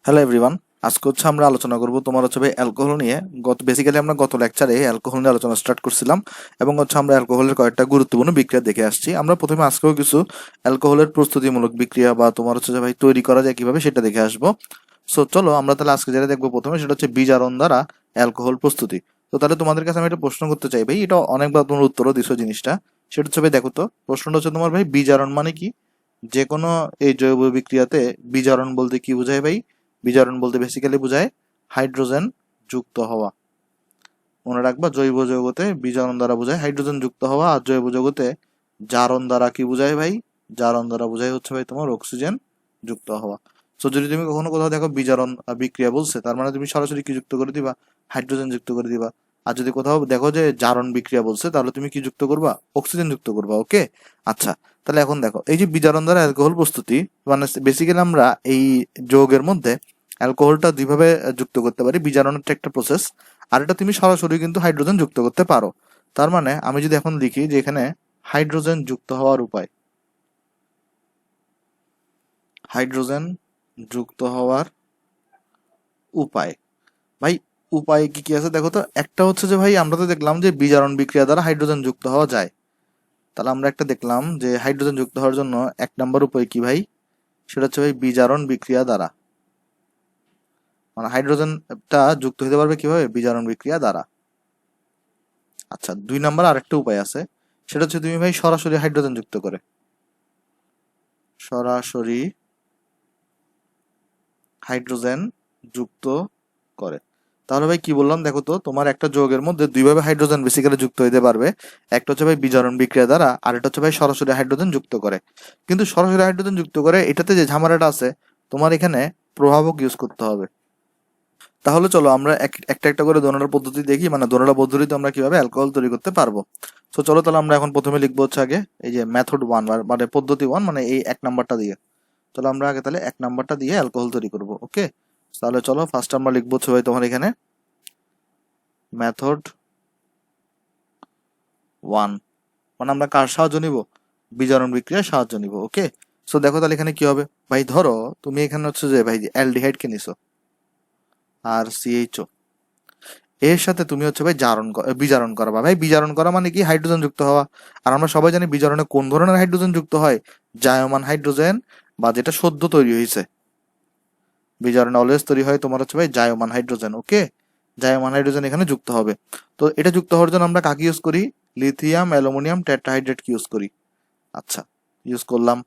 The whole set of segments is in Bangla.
হ্যালো এভরিওয়ান, আজকে আমরা আলোচনা করব তোমার ভাই অ্যালকোহল নিয়ে। বেসিক্যালি আমরা গত লেকচারে অ্যালকোহল নিয়ে আলোচনা স্টার্ট করছিলাম এবং আমরা অ্যালকোহলের কয়েকটা গুরুত্বপূর্ণ বিক্রিয়া দেখে আসছি। আমরা প্রথমে আজকেও কিছু অ্যালকোহলের প্রস্তুতিমূলক বিক্রিয়া বা তোমার ভাই তৈরি করা যায় কিভাবে সেটা দেখে আসবো। সো চলো আমরা তাহলে আজকে যেটা দেখবো প্রথমে সেটা হচ্ছে বীজারণ দ্বারা অ্যালকোহল প্রস্তুতি। তো তাহলে তোমাদের কাছে আমি একটা প্রশ্ন করতে চাই ভাই, এটা অনেকবার তোমার উত্তরও দিছো জিনিসটা। সেটা হচ্ছে ভাই দেখো তো, প্রশ্নটা হচ্ছে তোমার ভাই বীজারণ মানে কি? যে কোনো এই জৈব বিক্রিয়াতে বীজারণ বলতে কি বোঝায় ভাই? বিজারণ বলতে বেসিক্যালি বোঝায় হাইড্রোজেন যুক্ত হওয়া। মনে রাখবা, জৈব যৌগতে বিজারণ দ্বারা বোঝায় হাইড্রোজেন যুক্ত হওয়া, আর জৈব যৌগতে জারণ দ্বারা কি বোঝায় ভাই? জারণ দ্বারা বোঝায় হচ্ছে ভাই তোমার অক্সিজেন যুক্ত হওয়া। তো যদি তুমি কখনো কোথাও দেখো বিজারণ বিক্রিয়া বলছে, তার মানে তুমি সরাসরি কি যুক্ত করে দিবা? হাইড্রোজেন যুক্ত করে দিবা। আর যদি কোথাও দেখো যে জারণ বিক্রিয়া বলছে, তাহলে তুমি কি যুক্ত করবা? অক্সিজেন যুক্ত করবা। ওকে, আচ্ছা। তাহলে এখন দেখো, এই যে বিজারণ দ্বারা অ্যালকোহল প্রস্তুতি, মানে বেসিক্যালি আমরা এই যৌগের মধ্যে অ্যালকোহলটা দুইভাবে যুক্ত করতে পারি। বিজারণের একটা প্রসেস, আর এটা তুমি সরাসরি কিন্তু হাইড্রোজেন যুক্ত করতে পারো। তার মানে আমি যদি এখন লিখি যে এখানে হাইড্রোজেন যুক্ত হওয়ার উপায়, হাইড্রোজেন যুক্ত হওয়ার উপায়, ভাই উপায় কি কি আছে দেখো তো। একটা হচ্ছে যে ভাই আমরা তো দেখলাম যে বিজারণ বিক্রিয়া দ্বারা হাইড্রোজেন যুক্ত হওয়া যায়। তাহলে আমরা একটা দেখলাম যে হাইড্রোজেন যুক্ত হওয়ার জন্য এক নম্বর উপায় কি ভাই? সেটা হচ্ছে ভাই বিজারণ বিক্রিয়া দ্বারা। মানে হাইড্রোজেনটা যুক্ত হতে পারবে কিভাবে? বিজারণ বিক্রিয়া দ্বারা। আচ্ছা, দুই নাম্বার আরেকটা উপায় আছে, সেটা হচ্ছে তুমি ভাই সরাসরি হাইড্রোজেন যুক্ত করে, সরাসরি হাইড্রোজেন যুক্ত করে। তাহলে ভাই কি বললাম দেখো তো, তোমার একটা যৌগের মধ্যে দুইভাবে হাইড্রোজেন বেসিক্যালি যুক্ত হইতে পারবে। একটা হচ্ছে ভাই বিজারণ বিক্রিয়া দ্বারা, আর একটা হচ্ছে ভাই সরাসরি হাইড্রোজেন যুক্ত করে। কিন্তু সরাসরি হাইড্রোজেন যুক্ত করে এটাতে যে ঝামেলাটা আছে, তোমার এখানে প্রভাবক ইউজ করতে হবে। তাহলে চলো আমরা একটা একটা করে দোনোটা পদ্ধতি দেখি, মানে দোনোটা পদ্ধতিতে আমরা কিভাবে অ্যালকোহল তৈরি করতে পারবো। তো চলো তাহলে আমরা এখন প্রথমে লিখবো হচ্ছে আগে এই যে মেথড ওয়ান, মানে পদ্ধতি ওয়ান, মানে এই এক নাম্বারটা দিয়ে। তাহলে আমরা আগে তাহলে এক নাম্বারটা দিয়ে অ্যালকোহল তৈরি করব। ওকে, তাহলে চলো ফার্স্ট আমরা লিখবো হচ্ছে ভাই তোমার এখানে মেথড ওয়ান, মানে আমরা কার সাহায্য নিব? বিজারণ বিক্রিয়ার সাহায্য নিব। ওকে, সো দেখো তাহলে এখানে কি হবে ভাই? ধরো তুমি এখানে হচ্ছে যে ভাই অ্যালডিহাইড কে নিছো, আর সিএইচও, এর সাথে তুমি হচ্ছে ভাই বিজারণ করা। ভাই বিজারণ করা মানে কি? হাইড্রোজেন যুক্ত হওয়া। আর আমরা সবাই জানি বিজারণে কোন ধরনের হাইড্রোজেন যুক্ত হয়? জায়মান হাইড্রোজেন, বা যেটা সদ্য তৈরি হয়েছে। বিজারণে অলওয়েজ তৈরি হয় তোমার হচ্ছে ভাই জায়মান হাইড্রোজেন। ওকে, জায়মান হাইড্রোজেন এখানে যুক্ত হবে। তো এটা যুক্ত হওয়ার জন্য আমরা কাকে ইউজ করি? লিথিয়াম অ্যালুমিনিয়াম টেট্রাহাইড্রেট কি ইউজ করি। আচ্ছা, ইউজ করলাম।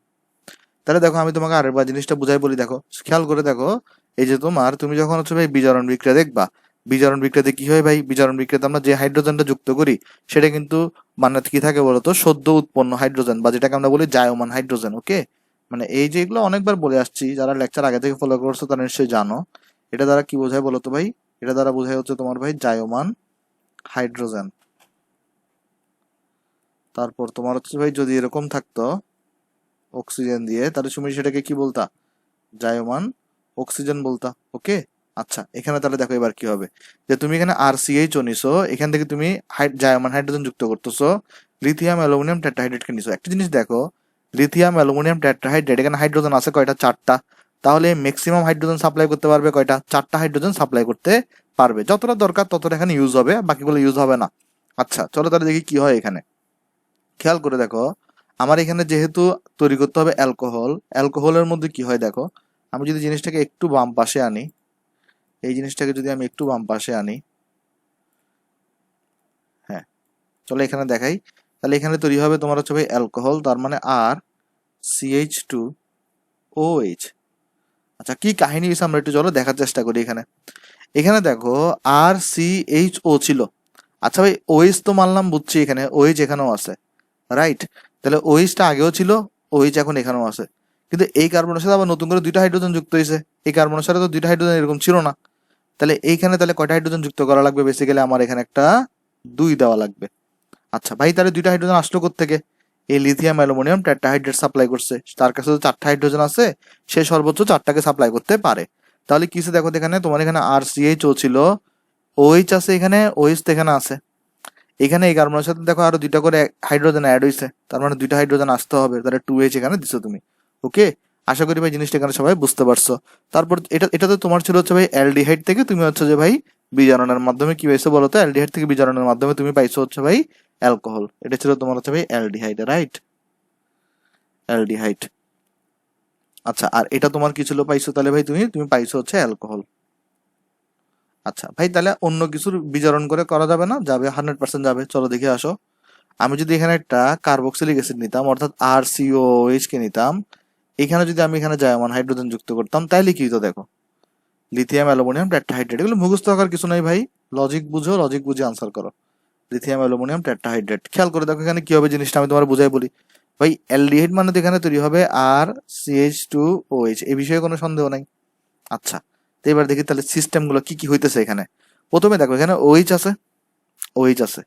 তাহলে দেখো আমি তোমাকে আরেকবার জিনিসটা বুঝাই বলি, দেখো খেয়াল করে দেখো। এই যে তুমি যখন হচ্ছে ভাই বিজারণ বিক্রিয়া দেখবা, বিজারণ বিক্রিয়াতে কি হয় ভাই? বিজারণ বিক্রিয়াতে আমরা যে হাইড্রোজেনটা যুক্ত করি, সেটা কিন্তু মানে কি থাকে বলতো? সদ্য উৎপন্ন হাইড্রোজেন, বা যেটাকে আমরা বলি জায়মান হাইড্রোজেন। ওকে, মানে এই যে এগুলো অনেকবার বলে আসছি, যারা লেকচার আগে থেকে ফলো করছো তারা নিশ্চয়ই জানো। এটা দ্বারা কি বোঝায় বলতো ভাই? এটা দ্বারা বোঝায় হচ্ছে তোমার ভাই জায়মান হাইড্রোজেন। তারপর তোমার হচ্ছে ভাই যদি এরকম থাকতো অক্সিজেন দিয়ে, তাহলে তুমি সেটাকে কি বলতা? জায়মান অক্সিজেন বলতা। ওকে, আচ্ছা এখানে তাহলে দেখো এবার কি হবে, যে তুমি এখানে RCH নিছো, এখান থেকে তুমি জায়মান হাইড্রোজেন যুক্ত করতেছো লিথিয়াম অ্যালুমিনিয়াম টেট্রাহাইড্রেটকে নিছো। একটা জিনিস দেখো, লিথিয়াম অ্যালুমিনিয়াম টেট্রাহাইড্রেট, এখানে হাইড্রোজেন আছে কয়টা? চারটা। তাহলে ম্যাক্সিমাম হাইড্রোজেন সাপ্লাই করতে পারবে কয়টা? চারটা হাইড্রোজেন সাপ্লাই করতে পারবে। যতটা দরকার ততটা এখানে ইউজ হবে, বাকিগুলো ইউজ হবে না। আচ্ছা চলো তাহলে দেখি কি হয় এখানে। খেয়াল করে দেখো, আমার এখানে যেহেতু তৈরি করতে হবে অ্যালকোহল, অ্যালকোহলের মধ্যে কি হয় দেখো, আমি যদি জিনিসটাকে একটু বাম পাশে আনি, এই জিনিসটাকে যদি আমি একটু বাম পাশে আনি, হ্যাঁ চলো এখানে দেখাই। তাহলে এখানে তৈরি হবে তোমার হচ্ছে ভাই অ্যালকোহল, তার মানে RCH2OH। আচ্ছা কি কাহিনী হয়েছে আমরা একটু চলো দেখার চেষ্টা করি। এখানে এখানে দেখো RCHO ছিল। আচ্ছা ভাই OH তো মানলাম, বুঝছি এখানে OH এখানেও আছে, রাইট? তাহলে OH-টা আগেও ছিল, OH এখন এখানেও আছে। কিন্তু এই কার্বনের সাথে আবার নতুন করে দুইটা হাইড্রোজেন যুক্ত হয়েছে। এই কার্বনের সাথে তো দুইটা হাইড্রোজেন এরকম ছিল না। তাহলে এইখানে তাহলে কয়টা হাইড্রোজেন যুক্ত করা লাগবে? বেসিক্যালি আমার এখানে একটা 2 দেওয়া লাগবে। আচ্ছা ভাই, তাহলে দুইটা হাইড্রোজেন আসলো কোত্থেকে? এই লিথিয়াম অ্যালুমিনিয়াম টেট্রাহাইড্রেট সাপ্লাই করছে, তার কাছে তো চারটা হাইড্রোজেন আছে, সে সর্বোচ্চ চারটাকে সাপ্লাই করতে পারে। তাহলে কিছু দেখো এখানে, তোমার এখানে RCHO ছিল, OH আছে এখানে, OH তো এখানে আছে। এখানে এই কার্বনের সাথে দেখো আরো দুইটা করে হাইড্রোজেন অ্যাড হয়েছে, তার মানে দুইটা হাইড্রোজেন আসতে হবে, তাহলে 2H এখানে দিছো তুমি। ওকে, আশা করি ভাই জিনিসটা এখানে সবাই বুঝতে পারছো। তারপর এটা তো তোমার ছিল হচ্ছে ভাই অ্যালডিহাইড থেকে তুমি হচ্ছে যে ভাই বিজারণের মাধ্যমে কি পাইছো বলো তো? অ্যালডিহাইড থেকে বিজারণের মাধ্যমে তুমি পাইছো হচ্ছে ভাই অ্যালকোহল। এটা ছিল তোমার হচ্ছে ভাই অ্যালডিহাইড, রাইট? অ্যালডিহাইড। আচ্ছা, আর এটা তোমার কি ছিল পাইছো তাহলে ভাই? তুমি তুমি পাইছো হচ্ছে অ্যালকোহল। আচ্ছা ভাই, তাহলে অন্য কিছুর বিজারণ করে করা যাবে না? যাবে, 100% যাবে। চলো দেখে আসো। আমি যদি এখানে একটা কার্বক্সিলিক অ্যাসিড নিতাম, অর্থাৎ RCOOH কে নিতাম, এখানে যদি আমি এখানে জায়মান হাইড্রোজেন যুক্ত করতাম, তাইলে কি হতো দেখো? Lithium aluminium tetrahydrate. এগুলো মুখস্থ থাকার কিছু নাই ভাই, লজিক বুঝো, লজিক বুঝে আনসার করো। লিথিয়াম অ্যালুমিনিয়াম টেট্রাহাইড্রেট, খেয়াল করে দেখো এখানে কি হবে জিনিসটা, আমি তোমার বুঝাই বলি। ভাই অ্যালডিহাইড মানে তো এখানে তৈরি হবে RCH2OH, এই বিষয়ে কোনো সন্দেহ নাই। আচ্ছা, তো এবার দেখি তাহলে সিস্টেম গুলো কি কি হইতেছে এখানে। প্রথমে দেখো এখানে OH আছে, OH আছে,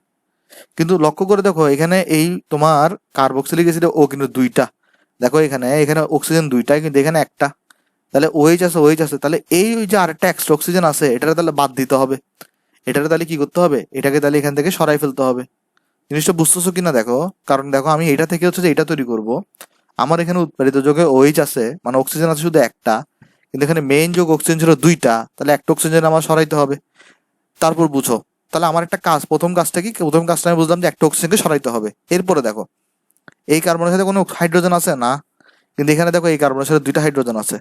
কিন্তু লক্ষ্য করে দেখো এখানে এই তোমার কার্বক্সিলিক অ্যাসিড ও কিন্তু দুইটা। দেখো এখানে এখানে অক্সিজেন দুইটা, কিন্তু এখানে একটা। তাহলে OH আছে, OH আছে, তাহলে এই ওই যে আরেকটা এক্সট্রা অক্সিজেন আছে, এটাকে তাহলে বাদ দিতে হবে। এটাকে তাহলে কি করতে হবে? এটাকে তাহলে এখান থেকে সরাই ফেলতে হবে। জিনিসটা বুঝতেছো কিনা দেখো? কারণ দেখো আমি এটা থেকে হচ্ছে যে এটা তৈরি করব, আমার এখানে উৎপাদিত যোগে OH আছে, মানে অক্সিজেন আছে শুধু একটা, কিন্তু এখানে মেইন যোগ অক্সিজেন ছিল দুইটা, তাহলে একটা অক্সিজেন আমার সরাইতে হবে। তারপর বুঝো, তাহলে আমার একটা কাজ, প্রথম কাজটা কি? প্রথম কাজটা আমি বুঝলাম যে একটা অক্সিজেনকে সরাইতে হবে। এরপরে দেখো এই কার্বনের সাথে কোনো হাইড্রোজেন আছে না, কিন্তু এখানে দেখো এই কার্বনের সাথে দুইটা হাইড্রোজেন আছে,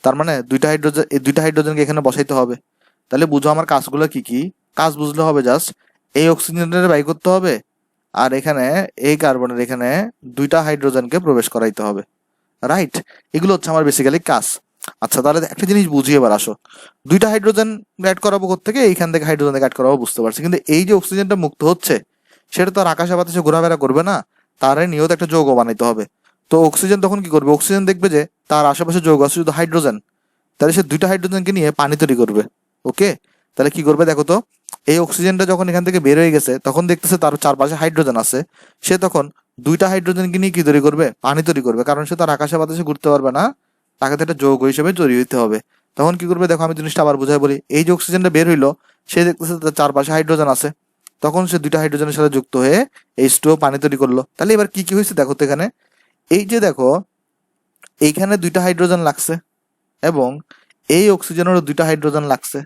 তার মানে দুইটা হাইড্রোজেন, এই দুইটা হাইড্রোজেনকে এখানে বসাইতে হবে। তাহলে বুঝো আমার কাজগুলো কি কি। কাজ বুঝলে হবে জাস্ট, এই অক্সিজেনটা বাই করতে হবে, আর এখানে এই কার্বনের এখানে দুইটা হাইড্রোজেনকে প্রবেশ করাইতে হবে, রাইট? এগুলো হচ্ছে আমার বেসিক্যালি কাজ। আচ্ছা, তাহলে একটা জিনিস বুঝি এবার আসো। দুইটা হাইড্রোজেন অ্যাড করাবো থেকে, এইখান থেকে হাইড্রোজেন অ্যাড করাবো, বুঝতে পারছি, কিন্তু এই যে অক্সিজেনটা মুক্ত হচ্ছে, সেটা তো আর আকাশে বাতাসে ঘোরাফেরা করবে না, তারে নিয়েও তো একটা যৌগ বানাইতে হবে। তো অক্সিজেন তখন কি করবে? অক্সিজেন দেখবে যে তার আশেপাশে যৌগ আছে শুধু হাইড্রোজেন, তাহলে সে দুইটা হাইড্রোজেনকে নিয়ে পানি তৈরি করবে। ওকে, তাহলে কি করবে দেখো তো, এই অক্সিজেনটা যখন এখান থেকে বের হয়ে গেছে, তখন দেখতেছে তার চারপাশে হাইড্রোজেন আছে, সে তখন দুইটা হাইড্রোজেনকে নিয়ে কি তৈরি করবে? পানি তৈরি করবে, কারণ সে তার আকাশে বাতাসে ঘুরতে পারবে না, তাকে তো একটা যৌগ হিসেবে তৈরি হইতে হবে। তখন কি করবে দেখো, আমি জিনিসটা আবার বুঝাই বলি। এই যে অক্সিজেনটা বের হইলো, সে দেখতেছে তার চারপাশে হাইড্রোজেন আছে, তখন সে দুইটা হাইড্রোজেনের সাথে যুক্ত হয়ে H2O পানি তৈরি করলো। তাহলে এবার কি কি হয়েছে দেখো তো এখানে, এই যে দেখো এইখানে দুইটা হাইড্রোজেন লাগছে, এবং এই অক্সিজেনেরও দুইটা হাইড্রোজেন লাগছে।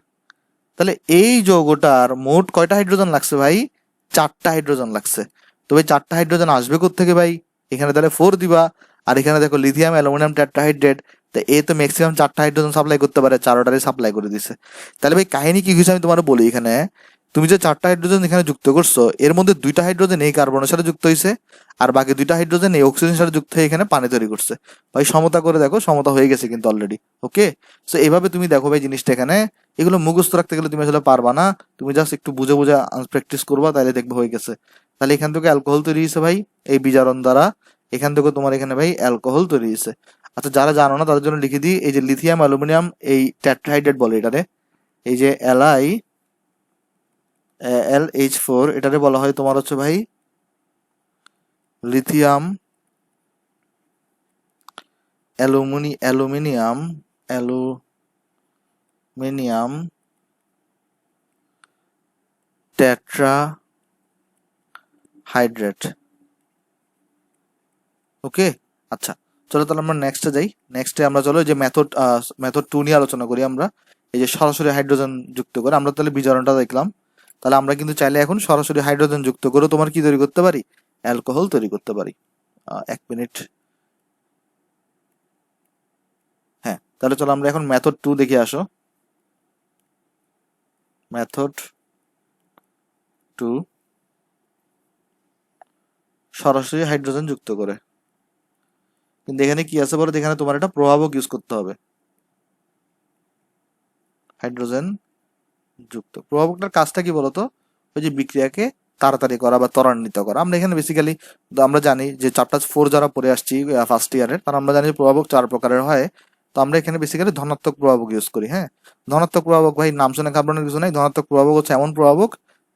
তাহলে এই যৌগটার মোট কয়টা হাইড্রোজেন লাগছে ভাই? চারটা হাইড্রোজেন লাগছে। তো ভাই চারটা হাইড্রোজেন আসবে কোত্থেকে ভাই? এখানে তাহলে 4 দিবা, আর এখানে দেখো লিথিয়াম অ্যালুমিনিয়াম টেট্রাহাইড্রেট, তো এ তো ম্যাক্সিমাম চারটা হাইড্রোজেন সাপ্লাই করতে পারে, চারোটারই সাপ্লাই করে দিছে। তাহলে ভাই কাহিনী কি হয়েছে আমি তোমার বলি। এখানে তুমি যে চারটা হাইড্রোজেন এখানে যুক্ত করছো, এর মধ্যে দুইটা হাইড্রোজেন এই কার্বনের সাথে যুক্ত হয়েছে, আর বাকি দুইটা হাইড্রোজেন এই অক্সিজেনের সাথে যুক্ত হয়ে এখানে পানি তৈরি করছে। ভাই সমতা করে দেখো, সমতা হয়ে গেছে কিন্তু অলরেডি। ওকে, সো এভাবে তুমি দেখো ভাই জিনিসটা এখানে, এগুলো মুখস্থ রাখতে গেলে তুমি আসলে পারবা না, তুমি জাস্ট একটু বুঝে বুঝে প্র্যাকটিস করবা, তাহলে দেখবে হয়ে গেছে। তাহলে এখান থেকে অ্যালকোহল তৈরি হয়েছে ভাই এই বিজারণ দ্বারা, এখান থেকে তোমার এখানে ভাই অ্যালকোহল তৈরি হয়েছে। আচ্ছা, যারা জানো না তাদের জন্য লিখে দিই, এই যে লিথিয়াম অ্যালুমিনিয়াম এই টেট্রাহাইড্রেট বলে এটারে, এই যে LiLH4, এটারে বলা হয় তোমার হচ্ছে ভাই লিথিয়াম অ্যালুমিনিয়াম অ্যালুমিনিয়াম টেট্রাহাইড্রেট। ওকে, আচ্ছা, চলো তাহলে আমরা নেক্সটে যাই। নেক্সটে আমরা চলো যে মেথড 2 নিয়ে আলোচনা করি আমরা। এই যে সরাসরি হাইড্রোজেন যুক্ত করে, আমরা তাহলে বিজারণটা দেখলাম, তাহলে আমরা কিন্তু চাইলে এখন সরাসরি হাইড্রোজেন যুক্ত করে তোমার কি তৈরি করতে পারি? অ্যালকোহল তৈরি করতে পারি। 1 মিনিট। হ্যাঁ, তাহলে চলো আমরা এখন মেথড 2 দেখে আসো। মেথড 2, সরাসরি হাইড্রোজেন যুক্ত করে, কিন্তু এখানে কি আছে বলো, এখানে তোমার একটা প্রভাবক ইউজ করতে হবে। হাইড্রোজেন যুক্ত প্রভাবকটার কাজটা কি বলতো? ওই যে বিক্রিয়াকে তাড়াতাড়ি করা বা ত্বরান্বিত করা। আমরা এখানে বেসিক্যালি আমরা জানি যে চ্যাপ্টার 4 যারা পড়ে আসছি ফার্স্ট ইয়ারের, তারা আমরা জানি প্রভাবক 4 প্রকারের হয়। তো আমরা এখানে বেসিক্যালি ধনাত্মক প্রভাবক ইউজ করি। হ্যাঁ, ধনাত্মক প্রভাবক ভাই নাম শুনে ঘাবড়ানোর কিছু নাই। ধনাত্মক প্রভাবক হচ্ছে এমন প্রভাবক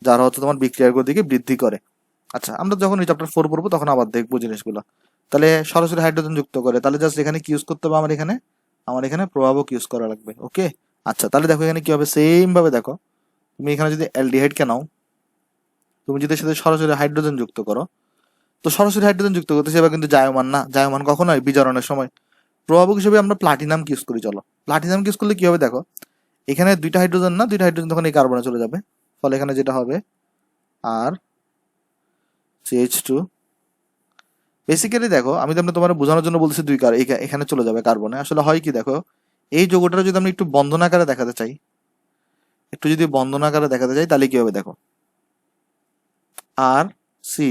যারা হচ্ছে তোমার বিক্রিয়ার গতিকে বৃদ্ধি করে। আচ্ছা, আমরা যখন এই চ্যাপ্টার 4 পড়বো তখন আবার দেখবো জিনিসগুলো। তাহলে সরাসরি হাইড্রোজেন যুক্ত করে, তাহলে জাস্ট এখানে কি ইউজ করতে হবে? আমার এখানে প্রভাবক ইউজ করা লাগবে। ওকে, আচ্ছা, তাহলে দেখো এখানে কি হবে, সেম ভাবে দেখো, তুমি এখানে যদি অ্যালডিহাইডকে নাও, তুমি যদি সাথে সরাসরি হাইড্রোজেন যুক্ত করো, তো সরাসরি হাইড্রোজেন যুক্ত করতে সেবা কিন্তু জায়মান না, জায়মান কখন হয়? বিজারণের সময়। প্রভাবক হিসেবে আমরা প্লাটিনাম ইউজ করি। চলো প্লাটিনাম ইউজ করলে কি হবে দেখো, এখানে দুইটা হাইড্রোজেন না, দুইটা হাইড্রোজেন তখন এই কার্বনে চলে যাবে, ফলে এখানে যেটা হবে আর CH2। বেসিক্যালি দেখো আমি তো তোমার বোঝানোর জন্য বলছি দুই এখানে চলে যাবে কার্বনে। আসলে হয় কি দেখো, এই যৌগটা যদি আমি একটু বন্ধন আকারে দেখাতে চাই, একটু যদি বন্ধন আকারে দেখাতে চাই তাহলে কি হবে দেখো, আর সি,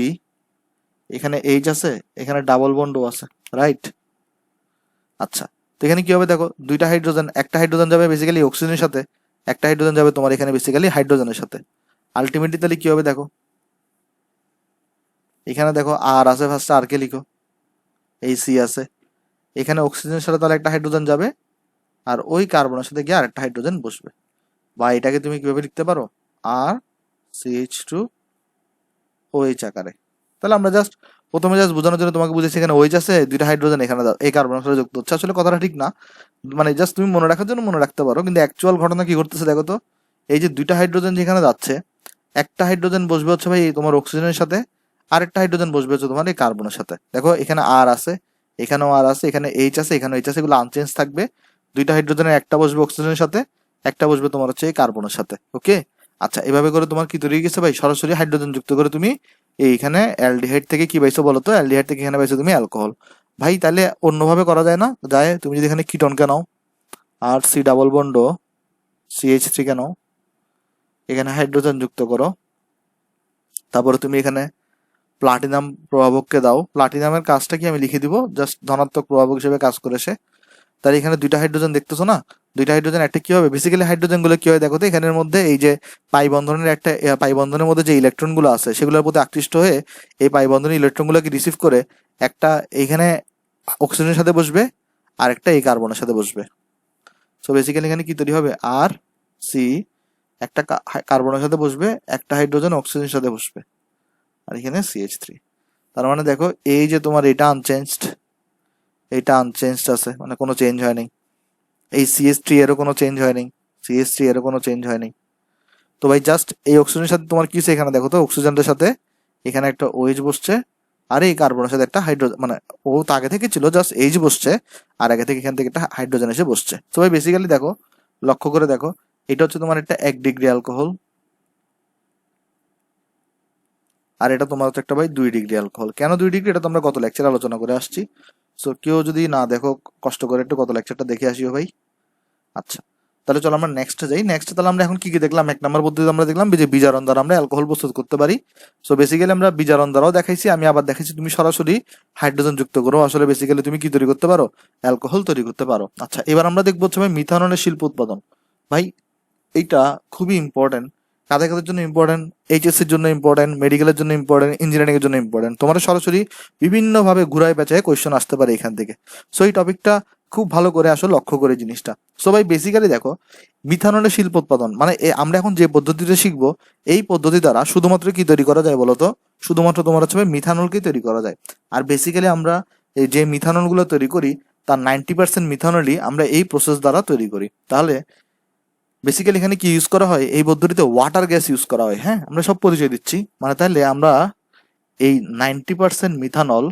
এখানে এইচ আছে, এখানে ডাবল বন্ডও আছে, রাইট। আচ্ছা, তো এখানে কি হবে দেখো, দুইটা হাইড্রোজেন, একটা হাইড্রোজেন যাবে বেসিক্যালি অক্সিজেনের সাথে, একটা হাইড্রোজেন যাবে তোমার এখানে বেসিক্যালি হাইড্রোজেনের সাথে। আলটিমেটলি তাহলে কি হবে দেখো, এখানে দেখো আর আছে, ফার্স্টে আর কে লিখো, এই সি আছে, এখানে অক্সিজেনের সাথে তাহলে একটা হাইড্রোজেন যাবে, আর ওই কার্বনের সাথে গিয়ে আরেকটা হাইড্রোজেন বসবে। বা এটাকে তুমি কিভাবে লিখতে পারো, আর CH2 OH আকারে। তাহলে আমরা জাস্ট প্রথমে জাস্ট বোঝানোর জন্য তোমাকে বুঝেছি এখানে OH আছে, দুইটা হাইড্রোজেন এখানে এই কার্বনের সাথে যুক্ত হচ্ছে। আসলে কথাটা ঠিক না, মানে জাস্ট তুমি মনে রাখার জন্য মনে রাখতে পারো, কিন্তু অ্যাকচুয়াল ঘটনা কি ঘটতেছে দেখো তো, এই যে দুইটা হাইড্রোজেন যেখানে যাচ্ছে, একটা হাইড্রোজেন বসবে হচ্ছে ভাই তোমার অক্সিজেনের সাথে, আরেকটা হাইড্রোজেন বসবে হচ্ছে তোমার এই কার্বনের সাথে। দেখো এখানে আর আছে, এখানেও আর আছে, এখানে এইচ আছে, এখানে এইচ আছে, এগুলো আনচেঞ্জ থাকবে। দুইটা হাইড্রোজেনের একটা বসবে অক্সিজেনের সাথে, একটা বসবে তোমার হচ্ছে এই কার্বনের সাথে। ওকে, আচ্ছা, এভাবে করে তোমার কি তৈরি হয়ে গেছে ভাই, সরাসরি হাইড্রোজেন যুক্ত করে তুমি এইখানে অ্যালডিহাইড থেকে কি পাইছো বলো তো, অ্যালডিহাইড থেকে এখানে পাইছো তুমি অ্যালকোহল। ভাই তাহলে অন্যভাবে করা যায় না? যায়, তুমি যদি এখানে কিটনকে নাও, আর সি ডাবল বন্ড CH3 কে নাও, এখানে হাইড্রোজেন যুক্ত করো, তারপরে তুমি এখানে প্লাটিনাম প্রভাবককে দাও। প্লাটিনামের কাজটা কি আমি লিখে দিব, জাস্ট ধনাত্মক প্রভাবক হিসেবে কাজ করে সে। তাহলে এখানে দুইটা হাইড্রোজেন দেখতেছো না, দুইটা হাইড্রোজেন একটা কি হবে, বেসিক্যালি হাইড্রোজেন গুলো কি হয় দেখো তো, এখানের মধ্যে এই যে পাই বন্ধনের একটা পাই বন্ধনের মধ্যে যে ইলেকট্রন গুলো আছে সেগুলোর প্রতি আকৃষ্ট হয়ে এই পাই বন্ধনের ইলেকট্রন গুলোকে রিসিভ করে একটা এইখানে অক্সিজেনের সাথে বসবে, আর একটা এই কার্বনের সাথে বসবে। সো বেসিক্যালি এখানে কি তৈরি হবে, আর সি, একটা কার্বনের সাথে বসবে, একটা হাইড্রোজেন অক্সিজেনের সাথে বসবে, আর এখানে CH3। তার মানে দেখো এই যে তোমার এটা আনচেঞ্জড, এটা আনচেঞ্জড আছে, মানে কোনো চেঞ্জ হয় নাই। এই CH3 এরও কোনো চেঞ্জ হয় নাই, CH3 এরও কোনো চেঞ্জ হয় নাই। তো ভাই জাস্ট এই অক্সিজেনের সাথে তোমার কি এখানে দেখো তো, অক্সিজেনের সাথে এখানে একটা OH বসছে, আর এই কার্বনের সাথে একটা হাইড্রোজেন, মানে ও তো আগে থেকে ছিল, জাস্ট H বসছে, আর আগে থেকে এখান থেকে একটা হাইড্রোজেন এসে বসছে। তো ভাই বেসিক্যালি দেখো, লক্ষ্য করে দেখো, এটা হচ্ছে তোমার একটা 1 ডিগ্রি অ্যালকোহল, আর এটা তোমার হচ্ছে একটা ভাই 2 ডিগ্রি অ্যালকোহল। কেন 2 ডিগ্রি, এটা তো আমরা গত লেকচারে আলোচনা করে আসছি। সো কেউ যদি না দেখো, কষ্ট করে একটু গত লেকচারটা দেখে আসিও ভাই। আচ্ছা, তাহলে চলো আমরা নেক্সটে যাই। নেক্সট তাহলে আমরা এখন কি কি দেখলাম, 1 নম্বর পদ্ধতি আমরা দেখলাম যে বিজারণ দ্বারা আমরা অ্যালকোহল প্রস্তুত করতে পারি। সো বেসিক্যালি আমরা বিজারণ দ্বারাও দেখাইছি, আমি আবার দেখাইছি তুমি সরাসরি হাইড্রোজেন যুক্ত করো, আসলে বেসিক্যালি তুমি কি তৈরি করতে পারো, অ্যালকোহল তৈরি করতে পারো। আচ্ছা, এবার আমরা দেখবো হচ্ছে ভাই মিথানলের শিল্প উৎপাদন। ভাই এইটা খুবই ইম্পর্টেন্ট, কাদের কাদের জন্য ইম্পর্টেন্ট, এইচএসসির জন্য ইম্পর্টেন্ট, মেডিকেলের জন্য ইম্পর্টেন্ট, ইঞ্জিনিয়ারিং এর জন্য ইম্পর্টেন্ট। তোমার সরাসরি বিভিন্নভাবে ঘুরায় পেঁচায় কোয়েশ্চেন আসতে পারে এখান থেকে। সো এই টপিকটা খুব ভালো করে আসলে লক্ষ্য করে জিনিসটা। সো ভাই বেসিক্যালি দেখো, মিথানলের শিল্প উৎপাদন মানে আমরা এখন যে পদ্ধতিটা শিখবো, এই পদ্ধতি দ্বারা শুধুমাত্র কি তৈরি করা যায় বলতো, শুধুমাত্র তোমার হচ্ছে মিথানলকে তৈরি করা যায়। আর বেসিক্যালি আমরা এই যে মিথানল গুলো তৈরি করি, তার 90% মিথানলই আমরা এই প্রসেস দ্বারা তৈরি করি। তাহলে বেসিক্যালি এখানে কি ইউজ করা হয়, এই পদ্ধতিতে ওয়াটার গ্যাস ইউজ করা হয়। হ্যাঁ, আমরা সব পরিচয় দিচ্ছি, মানে তাহলে আমরা এই 90% মিথানল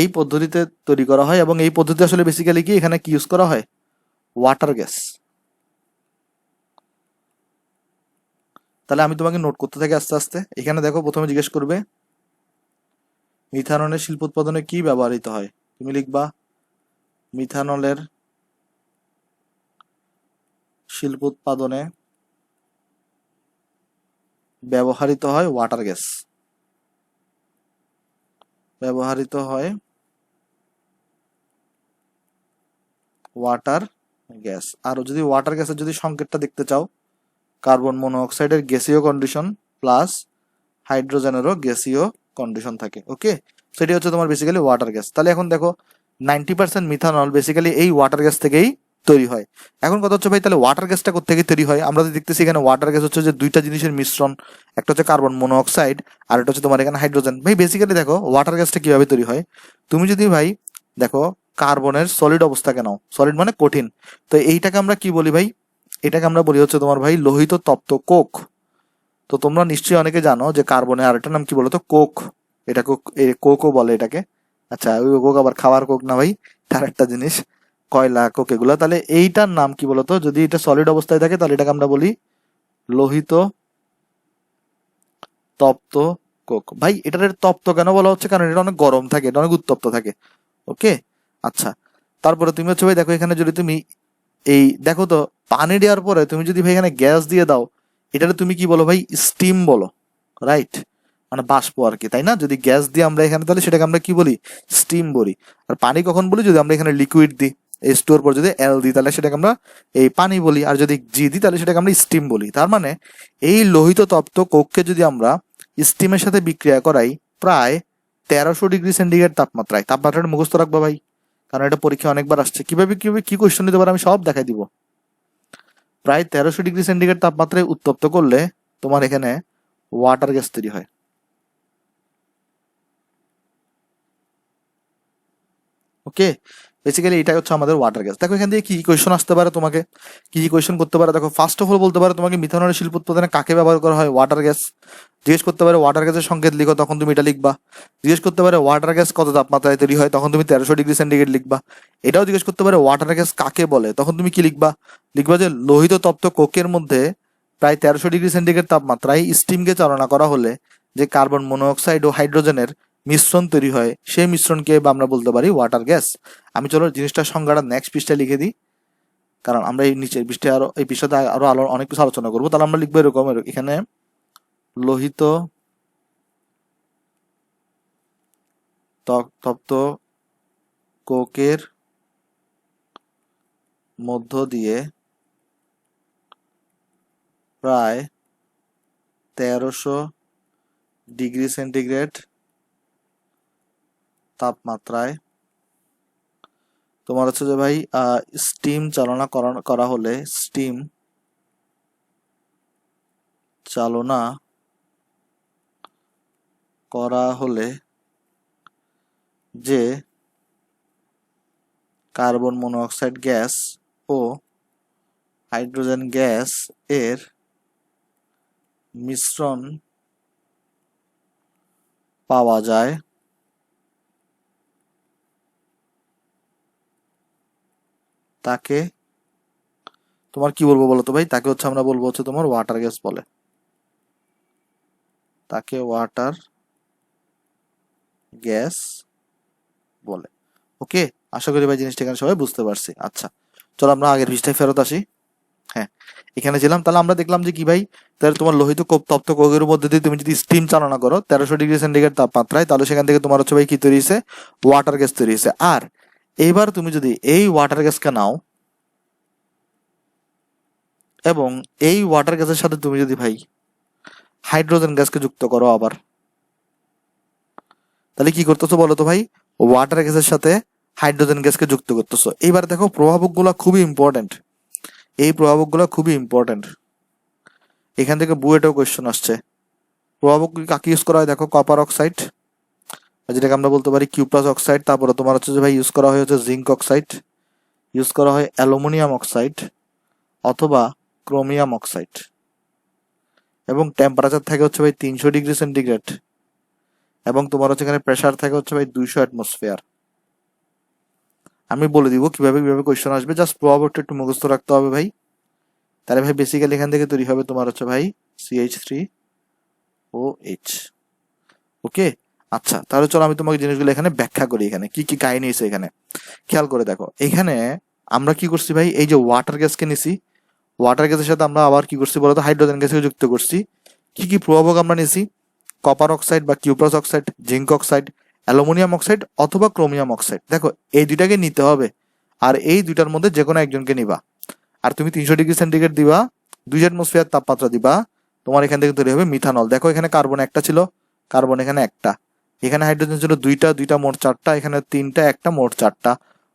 এই পদ্ধতিতে তৈরি করা হয়, এবং এই পদ্ধতি আসলে বেসিক্যালি কি এখানে কি ইউজ করা হয়, ওয়াটার গ্যাস। তাহলে আমি তোমাকে নোট করতে থাকি আস্তে আস্তে। এখানে দেখো, প্রথমে জিজ্ঞেস করবে মিথানলের শিল্প উৎপাদনে কি ব্যবহৃত হয়, তুমি লিখবা মিথানলের শিল্প উৎপাদনে ব্যবহৃত হয় ওয়াটার গ্যাস, ব্যবহৃত হয় ওয়াটার গ্যাস। আর যদি ওয়াটার গ্যাসের যদি সংকেতটা দেখতে চাও, কার্বন মনোঅক্সাইডের গ্যাসীয় কন্ডিশন প্লাস হাইড্রোজেনেরও গ্যাসীয় কন্ডিশন থাকে। ওকে, সেটি হচ্ছে তোমার বেসিক্যালি ওয়াটার গ্যাস। তাহলে এখন দেখো 90% মিথানল বেসিক্যালি এই ওয়াটার গ্যাস থেকেই তৈরি হয়। এখন কথা হচ্ছে ভাই, তাহলে ওয়াটার গ্যাসটা কোথেকে তৈরি হয়? আমরা তো দেখতেছি এখানে ওয়াটার গ্যাস হচ্ছে যে দুইটা জিনিসের মিশ্রণ, একটা হচ্ছে কার্বন মনোঅক্সাইড, আর একটা হচ্ছে তোমার এখানে হাইড্রোজেন। ভাই বেসিক্যালি দেখো ওয়াটার গ্যাসটা কিভাবে তৈরি হয়, তুমি যদি ভাই দেখো কার্বনের সলিড অবস্থাকে নাও, সলিড মানে কঠিন, তো এইটাকে আমরা কি বলি ভাই, এটাকে আমরা বলি হচ্ছে তোমার ভাই লোহিত তপ্ত কোক। তো তোমরা নিশ্চয়ই অনেকে জানো যে কার্বনের আরেকটা নাম কি বলতো, কোক। এটা কোকও বলে এটাকে। আচ্ছা, ওই কোক আবার খাওয়ার কোক না ভাই, তার একটা জিনিস, কয়লা কোক এগুলা। তাহলে এইটার নাম কি বলতো? যদি এটা সলিড অবস্থায় থাকে তাহলে এটাকে আমরা বলি লোহিত তপ্ত কোক। ভাই এটার তপ্ত কেন বলা হচ্ছে? কারণ এটা অনেক গরম থাকে, এটা অনেক উত্তপ্ত থাকে। ওকে, আচ্ছা। তারপরে তুমি হচ্ছে ভাই দেখো এখানে যদি তুমি এই দেখো তো, পানি দেওয়ার পরে তুমি যদি ভাই এখানে গ্যাস দিয়ে দাও, এটাতে তুমি কি বলো ভাই? স্টিম বলো, রাইট? মানে বাষ্প আর কি, তাই না? যদি গ্যাস দিই আমরা এখানে তাহলে সেটাকে আমরা কি বলি? স্টিম বলি। আর পানি কখন বলি? যদি আমরা এখানে লিকুইড দিই, এই স্টোর পর যদি এল দিই তাহলে সেটাকে আমরা এই পানি বলি, আর যদি জি দিই তাহলে সেটাকে আমরা স্টিম বলি। তার মানে এই লোহিত তপ্ত কোককে যদি আমরা স্টিমের সাথে বিক্রিয়া করাই প্রায় 1300 ডিগ্রি সেন্টিগ্রেড তাপমাত্রায়, তাপমাত্রাটা মুখস্থ রাখবা ভাই, কারণ এটা পরীক্ষা অনেকবার আসছে। কিভাবে কিভাবে কি কোয়েশ্চেন দিতে পারে আমি সব দেখাই দিব। প্রায় 1300 ডিগ্রি সেন্টিগ্রেড তাপমাত্রায় উত্তপ্ত করলে তোমার এখানে ওয়াটার গ্যাস তৈরি হয়। ওকে, বেসিক্যালি এটাই হচ্ছে আমাদের ওয়াটার গ্যাস। দেখো এখান থেকে কি কোয়েশ্চেন আসতে পারে তোমাকে, কি কি কোয়েশ্চেন করতে পারে। দেখো ফার্স্ট অফ অল বলতে পারে তোমাকে মিথানলের শিল্প উৎপাদনে কাকে ব্যবহার করা হয়? Water gas. জিজ্ঞেস করতে পারে ওয়াটার গ্যাসের সংকেত লিখো, তখন তুমি এটা লিখবা। জিজ্ঞেস করতে পারে ওয়াটার গ্যাস কত তাপমাত্রায় তৈরি হয়, তখন তুমি 1300 ডিগ্রি সেন্টিগ্রেড লিখবা। এটাও জিজ্ঞেস করতে পারে ওয়াটার গ্যাস কাকে বলে, তখন তুমি কি লিখবা? লিখবা যে লোহিত তপ্ত কোকের মধ্যে প্রায় 1300 ডিগ্রি সেন্টিগ্রেড তাপমাত্রায় স্টিমকে চালনা করা হলে যে কার্বন মনোঅক্সাইড ও হাইড্রোজেনের মিশ্রণ তৈরি হয়, সেই মিশ্রণকে বা আমরা বলতে পারি ওয়াটার গ্যাস। আমি চলো জিনিসটার সংজ্ঞাটা নেক্সট পৃষ্ঠায় লিখে দিই, কারণ আমরা এই নিচের পৃষ্ঠায় আরো এই পৃষ্ঠাতে আরো আলো অনেক কিছু আলোচনা করবো। তাহলে আমরা লিখবো এরকম, এখানে লোহিত তপ্ত কোকের মধ্য দিয়ে প্রায় 1300 ডিগ্রি সেন্টিগ্রেড তাপমাত্রায় তোমার হচ্ছে যে ভাই স্টিম চালনা করা হলে, স্টিম চালনা করা হলে যে কার্বন মনোঅক্সাইড গ্যাস ও হাইড্রোজেন গ্যাস এর মিশ্রণ পাওয়া যায়, তাকে তোমার কি বলবো বলো তো ভাই? তাকে হচ্ছে আমরা বলবো হচ্ছে তোমার ওয়াটার গ্যাস বলে, তাকে ওয়াটার গ্যাস বলে। ওকে, আশা করি ভাই জিনিসটা এখানে সবাই বুঝতে পারছি। আচ্ছা, চলো আমরা আগের পৃষ্ঠায় ফেরত আসি। হ্যাঁ, এখানে ছিলাম। তাহলে আমরা দেখলাম যে কি ভাই, তাহলে তোমার লোহিত তপ্ত কোকের মধ্যে দিয়ে তুমি যদি স্টিম চালনা করো 1300 ডিগ্রি সেন্টিগ্রেড তাপমাত্রায়, তাহলে সেখান থেকে তোমার হচ্ছে ভাই কি তৈরি হয়েছে? ওয়াটার গ্যাস তৈরি হয়েছে। আর এইবার তুমি যদি এই ওয়াটার গ্যাসকে নাও এবং এই ওয়াটার গ্যাসের সাথে তুমি যদি ভাই হাইড্রোজেন গ্যাসকে যুক্ত করো আবার, তাহলে কি করতেছো বলো তো ভাই? ওয়াটার গ্যাসের সাথে হাইড্রোজেন গ্যাসকে যুক্ত করতেছো। এইবার দেখো প্রভাবকগুলো খুবই ইম্পর্টেন্ট, এই প্রভাবকগুলো খুবই ইম্পর্টেন্ট। এখান থেকে বুয়েটেও কোয়েশ্চেন আসছে। প্রভাবক কাকে ইউজ করা হয়? দেখো কপার অক্সাইড, যেটাকে আমরা বলতে পারি কিউপ্রাস অক্সাইড। তারপরে তোমার হচ্ছে যে ভাই ইউজ করা হয় হচ্ছে জিঙ্ক অক্সাইড, ইউজ করা হয় অ্যালুমিনিয়াম অক্সাইড অথবা ক্রোমিয়াম অক্সাইড। এবং টেম্পারেচার থাকে হচ্ছে ভাই 300 ডিগ্রি সেন্টিগ্রেড, এবং তোমার হচ্ছে এখানে প্রেসার থাকে হচ্ছে ভাই 200 অ্যাটমসফিয়ার। আমি বলে দিব কিভাবে কিভাবে কোয়েশ্চেন আসবে, জাস্ট প্রভাবকটা একটু মুখস্থ রাখতে হবে ভাই। তাহলে ভাই বেসিক্যালি এখান থেকে তৈরি হবে তোমার হচ্ছে ভাই CH3OH। ওকে, আচ্ছা, তাহলে চলো আমি তোমাকে জিনিসগুলো এখানে ব্যাখ্যা করি, এখানে কি কি কাহিনী আছে এখানে খেয়াল করে দেখো। এখানে আমরা কি করছি ভাই? এই যে ওয়াটার গ্যাসকে নিছি, ওয়াটার গ্যাসের সাথে আমরা আবার কি করছি বলতো? হাইড্রোজেন গ্যাসকে যুক্ত করছি। কি কি প্রভাবক আমরা নিছি? কপার অক্সাইড বা cuprous oxide, zinc oxide, aluminium oxide অথবা ক্রোমিয়াম অক্সাইড। দেখো এই দুইটাকে নিতে হবে, আর এই দুইটার মধ্যে যে কোনো একজনকে নিবা। আর তুমি 300 ডিগ্রি সেন্টিগ্রেড দিবা, 2 অ্যাটমসফিয়ার তাপমাত্রা দিবা, তোমার এখান থেকে তৈরি হবে মিথানল। দেখো এখানে কার্বন একটা ছিল, কার্বন এখানে একটা, এখানে হাইড্রোজেন ছিল দুইটা, দুইটা মোট চারটা, এখানে তিনটা, একটা মোট চারটা,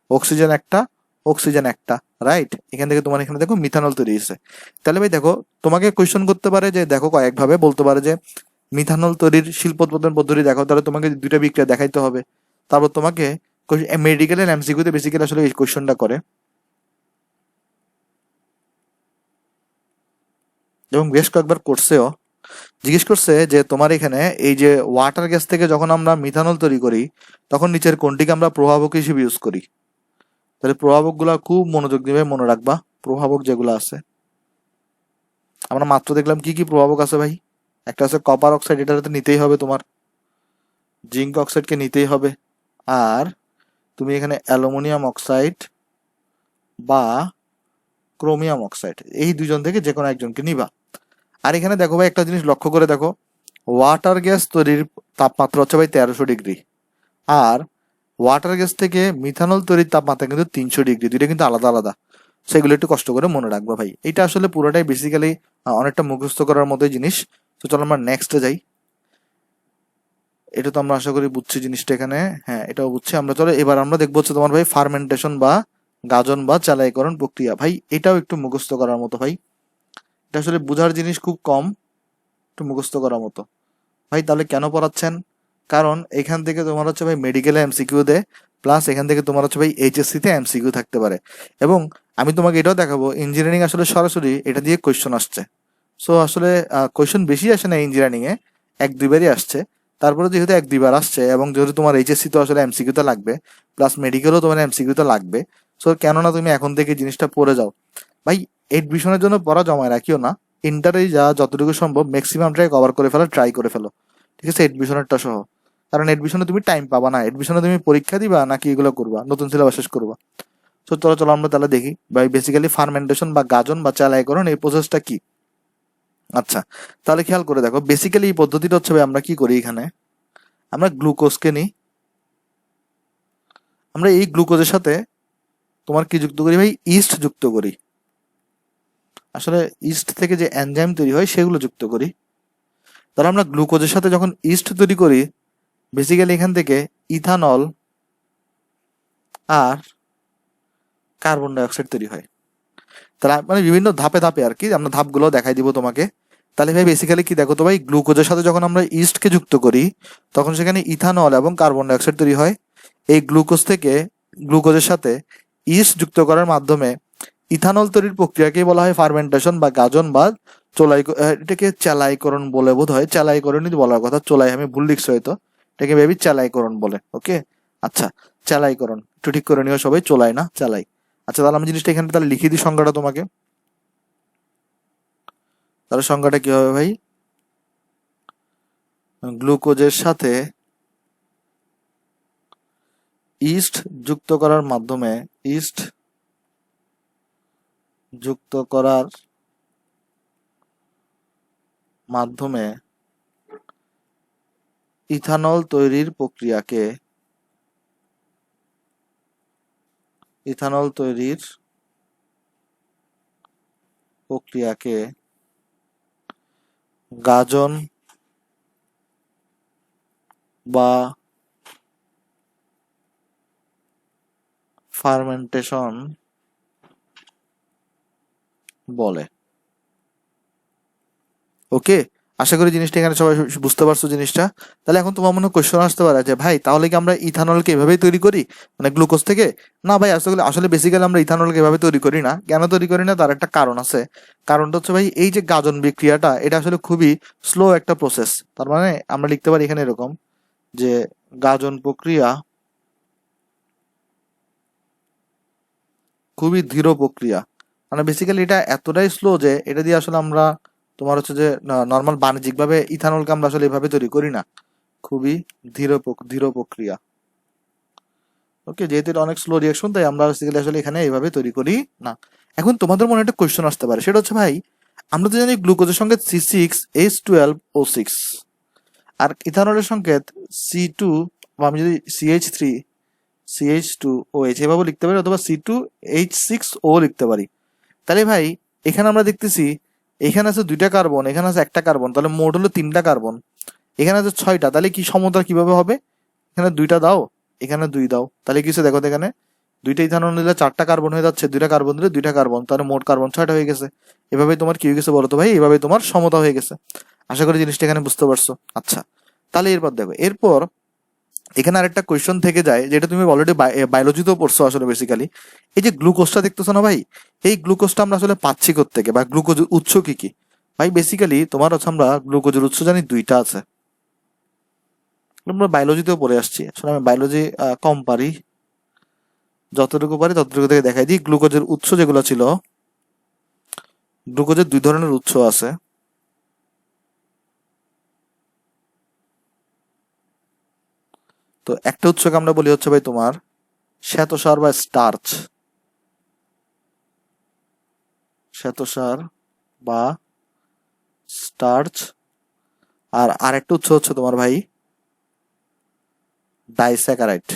অক্সিজেন একটা, অক্সিজেন একটা, রাইট? এখান থেকে তোমার এখানে দেখো মিথানল তৈরি হয়েছে। তাহলে ভাই দেখো তোমাকে কোয়েশ্চেন করতে পারে যে দেখো কয়েকভাবে বলতে পারে যে মিথানল তৈরির শিল্প উৎপাদন পদ্ধতি দেখো, তাহলে তোমাকে দুইটা বিক্রিয়া দেখাইতে হবে। তারপর তোমাকে মেডিকেল এন্ড এমসিকিউতে বেসিক্যালি আসলে এই কোয়েশ্চেনটা করে, এবং বেশ কয়েকবার করছেও। জিজ্ঞেস করছে যে তোমার এখানে এই যে ওয়াটার গ্যাস থেকে যখন আমরা মিথানল তৈরি করি তখন নিচের কোনটিকে আমরা প্রভাবক হিসেবে ইউজ করি। তাহলে প্রভাবকগুলো খুব মনোযোগ দিবে, মনে রাখবা প্রভাবক যেগুলো আছে। আমরা মাত্র দেখলাম কি কি প্রভাবক আছে ভাই। একটা আছে কপার অক্সাইড, এটা তো নিতেই হবে তোমার, জিঙ্ক অক্সাইডকে নিতেই হবে, আর তুমি এখানে অ্যালুমিনিয়াম অক্সাইড বা ক্রোমিয়াম অক্সাইড এই দুজন থেকে যে কোনো একজনকে নিবা। আর এখানে দেখো ভাই একটা জিনিস লক্ষ্য করে দেখো, ওয়াটার গ্যাস তৈরির তাপমাত্রা হচ্ছে ভাই 1300 ডিগ্রি, আর ওয়াটার গ্যাস থেকে মিথানল তৈরির তাপমাত্রা কিন্তু 300 ডিগ্রি, দুইটা কিন্তু আলাদা আলাদা। সেগুলো একটু কষ্ট করে মনে রাখবা ভাই। এটা আসলে পুরোটাই বেসিক্যালি অনেকটা মুখস্থ করার মতোই জিনিস। তো চলো আমরা নেক্সটে যাই। এটা তো আমরা আশা করি বুঝছি জিনিসটা এখানে, হ্যাঁ এটাও বুঝছি আমরা। চলো এবার আমরা দেখবো হচ্ছে তোমার ভাই ফার্মেন্টেশন বা গাজন বা চালাইকরণ প্রক্রিয়া। ভাই এটাও একটু মুখস্থ করার মতো ভাই, এটা আসলে বোঝার জিনিস খুব কম, একটু মুখস্থ করার মতো। ভাই তাহলে কেন পড়াচ্ছেন? কারণ এখান থেকে তোমার হচ্ছে ভাই মেডিকেলে এমসিকিউ দেয়, প্লাস এখান থেকে তোমার হচ্ছে ভাই এইচএসসি তে এমসিকিউ থাকতে পারে। এবং আমি তোমাকে এটাও দেখাবো ইঞ্জিনিয়ারিং আসলে সরাসরি এটা দিয়ে কোয়েশ্চন আসছে। সো আসলে কোয়েশ্চন বেশি আসে না ইঞ্জিনিয়ারিং এ, এক দুইবারই আসছে। তারপরে যেহেতু এক দুইবার আসছে এবং যেহেতু তোমার এইচএসসি তো আসলে এমসিকিউ তে লাগবে, প্লাস মেডিকেলও তোমার এমসিকিউ তে লাগবে, সো কেননা তুমি এখন থেকে জিনিসটা পড়ে যাও। ভাই এডমিশনের জন্য পড়া জমায় রাখিও না, ইন্টারে যা যতটুকু সম্ভব ম্যাক্সিমামটাই কভার করে ফেলো, ট্রাই করে ফেলো, ঠিক আছে, এডমিশনেরটা সহ। কারণ এডমিশনে তুমি টাইম পাবা না, এডমিশনে তুমি পরীক্ষা দিবা নাকি এগুলো করবা, নতুন সিলেবাস শেষ করবা। তো চলো চলো আমরা তাহলে দেখি ভাই বেসিক্যালি ফার্মেন্টেশন বা গাজন বা চালাইকরণ এই প্রসেসটা কি। আচ্ছা তাহলে খেয়াল করে দেখো, বেসিক্যালি এই পদ্ধতিটা হচ্ছে ভাই আমরা কি করি, এখানে আমরা গ্লুকোজকে নিই, আমরা এই গ্লুকোজের সাথে তোমার কি যুক্ত করি ভাই, ইস্ট যুক্ত করি। আসলে ইস্ট থেকে যে এনজাইম তৈরি হয় সেগুলো যুক্ত করি। তাহলে আমরা গ্লুকোজের সাথে যখন ইস্ট তৈরি করি, বেসিক্যালি এখান থেকে ইথানল আর কার্বন ডাইঅক্সাইড তৈরি হয়। তাহলে মানে বিভিন্ন ধাপে ধাপে আর কি, আমরা ধাপগুলো দেখাই দিব তোমাকে। তাহলে ভাই বেসিক্যালি কি দেখো তো ভাই, গ্লুকোজের সাথে যখন আমরা ইস্টকে যুক্ত করি তখন সেখানে ইথানল এবং কার্বন ডাইঅক্সাইড তৈরি হয়। এই গ্লুকোজ থেকে গ্লুকোজের সাথে ইস্ট যুক্ত করার মাধ্যমে ইথানল তৈরির প্রক্রিয়াকে বলা হয় ফার্মেন্টেশন বা গাজন বা চোলাই, এটাকে চালাইকরণ বলে বোধ হয়, চালাইকরণই বলার কথা, চোলাই আমি ভুল লিখছি হয়তো, এটাকে ভেবি চালাইকরণ বলে। ওকে আচ্ছা, চালাইকরণ একটু ঠিক করে নিও সবাই, চোলাই না চালাই। আচ্ছা তাহলে আমি জিনিসটা এখানে তাহলে লিখিয়ে দিই সংজ্ঞাটা তোমাকে। তাহলে সংজ্ঞাটা কি হবে ভাই, গ্লুকোজের সাথে ইস্ট যুক্ত করার মাধ্যমে, ইস্ট যুক্ত করার মাধ্যমে ইথানল তৈরির প্রক্রিয়াকে, ইথানল তৈরির প্রক্রিয়াকে গাজন বা ফার্মেন্টেশন বলে। ওকে আশা করি জিনিসটা এখানে সবাই বুঝতে পারছো জিনিসটা। তাহলে এখন তোমার মনে কোয়েশ্চন আসতে পারে যে ভাই তাহলে কি আমরা ইথানলকে এভাবেই তৈরি করি, মানে গ্লুকোজ থেকে? না ভাই, আসলে আসলে বেসিক্যালি আমরা ইথানলকে এভাবে তৈরি করি না। কেন তৈরি করি না তার একটা কারণ আছে। কারণটা হচ্ছে ভাই এই যে গাজন বিক্রিয়াটা, এটা আসলে খুবই স্লো একটা প্রসেস। তার মানে আমরা লিখতে পারি এখানে এরকম যে গাজন প্রক্রিয়া খুবই ধীর প্রক্রিয়া। মানে বেসিক্যালি এটা এতটাই স্লো যে এটা দিয়ে আসলে আমরা তোমার হচ্ছে যে নর্মাল বাণিজ্যিকভাবে ইথানলকে আমরা আসলে এভাবে তৈরি করি না, খুবই ধীর প্রক্রিয়া। ওকে, যেহেতু এটা অনেক স্লো রিয়াকশন তাই আমরা বেসিক্যালি আসলে এখানে এইভাবে তৈরি করি না। এখন তোমাদের মনে একটা কোয়েশ্চন আসতে পারে, সেটা হচ্ছে ভাই আমরা তো জানি গ্লুকোজের সংকেত C6H12O6 আর ইথানলের সংকেত C2, বা আমি যদি CH3CH2OH এভাবে লিখতে পারি, অথবা C2H6O লিখতে পারি। তাহলে ভাই এখানে আমরা দেখতেছি এখানে আছে 2টা কার্বন, এখানে আছে 1টা কার্বন, তাহলে মোট হলো 3টা কার্বন, এখানে আছে 6টা। তাহলে কি সমতা কিভাবে হবে, এখানে 2টা দাও, এখানে 2 দাও, তাহলে কিছু দেখো তো এখানে 2টা ইথানল নিলে 4টা কার্বন হয়ে যাচ্ছে, 2টা কার্বন দিলে 2টা কার্বন, তাহলে মোট কার্বন 6টা হয়ে গেছে। এভাবে তোমার কি হয়ে গেছে বলো তো ভাই, এভাবে তোমার সমতা হয়ে গেছে। আশা করি জিনিসটা এখানে বুঝতে পারছো। আচ্ছা তাহলে এরপর দেখো, এরপর এখানে আরেকটা কোয়েশ্চন থেকে যায় যেটা তুমি অলরেডি বায়োলজিতেও পড়ছো আসলে বেসিক্যালি। এই যে গ্লুকোজটা দেখতেছো না ভাই, এই গ্লুকোজটা আমরা আসলে পাচ্ছি কোত্থেকে, বা গ্লুকোজ উৎস কি কি? ভাই বেসিক্যালি তোমার হচ্ছে আমরা গ্লুকোজের উৎস জানি দুইটা আছে। আমরা বায়োলজিতেও পড়ে আসছি, আসলে আমি বায়োলজি কম পারি, যতটুকু পারি ততটুকু থেকে দেখাই দিই। গ্লুকোজের উৎস যেগুলো ছিল, গ্লুকোজের দুই ধরনের উৎস আছে। তো একটা উৎসকে আমরা বলি হচ্ছে ভাই তোমার শ্বেতসার বা স্টার্চ, শ্বেতসার বা স্টার্চ। আর আরেকটা উৎস হচ্ছে তোমার ভাই ডাইস্যাকারাইড।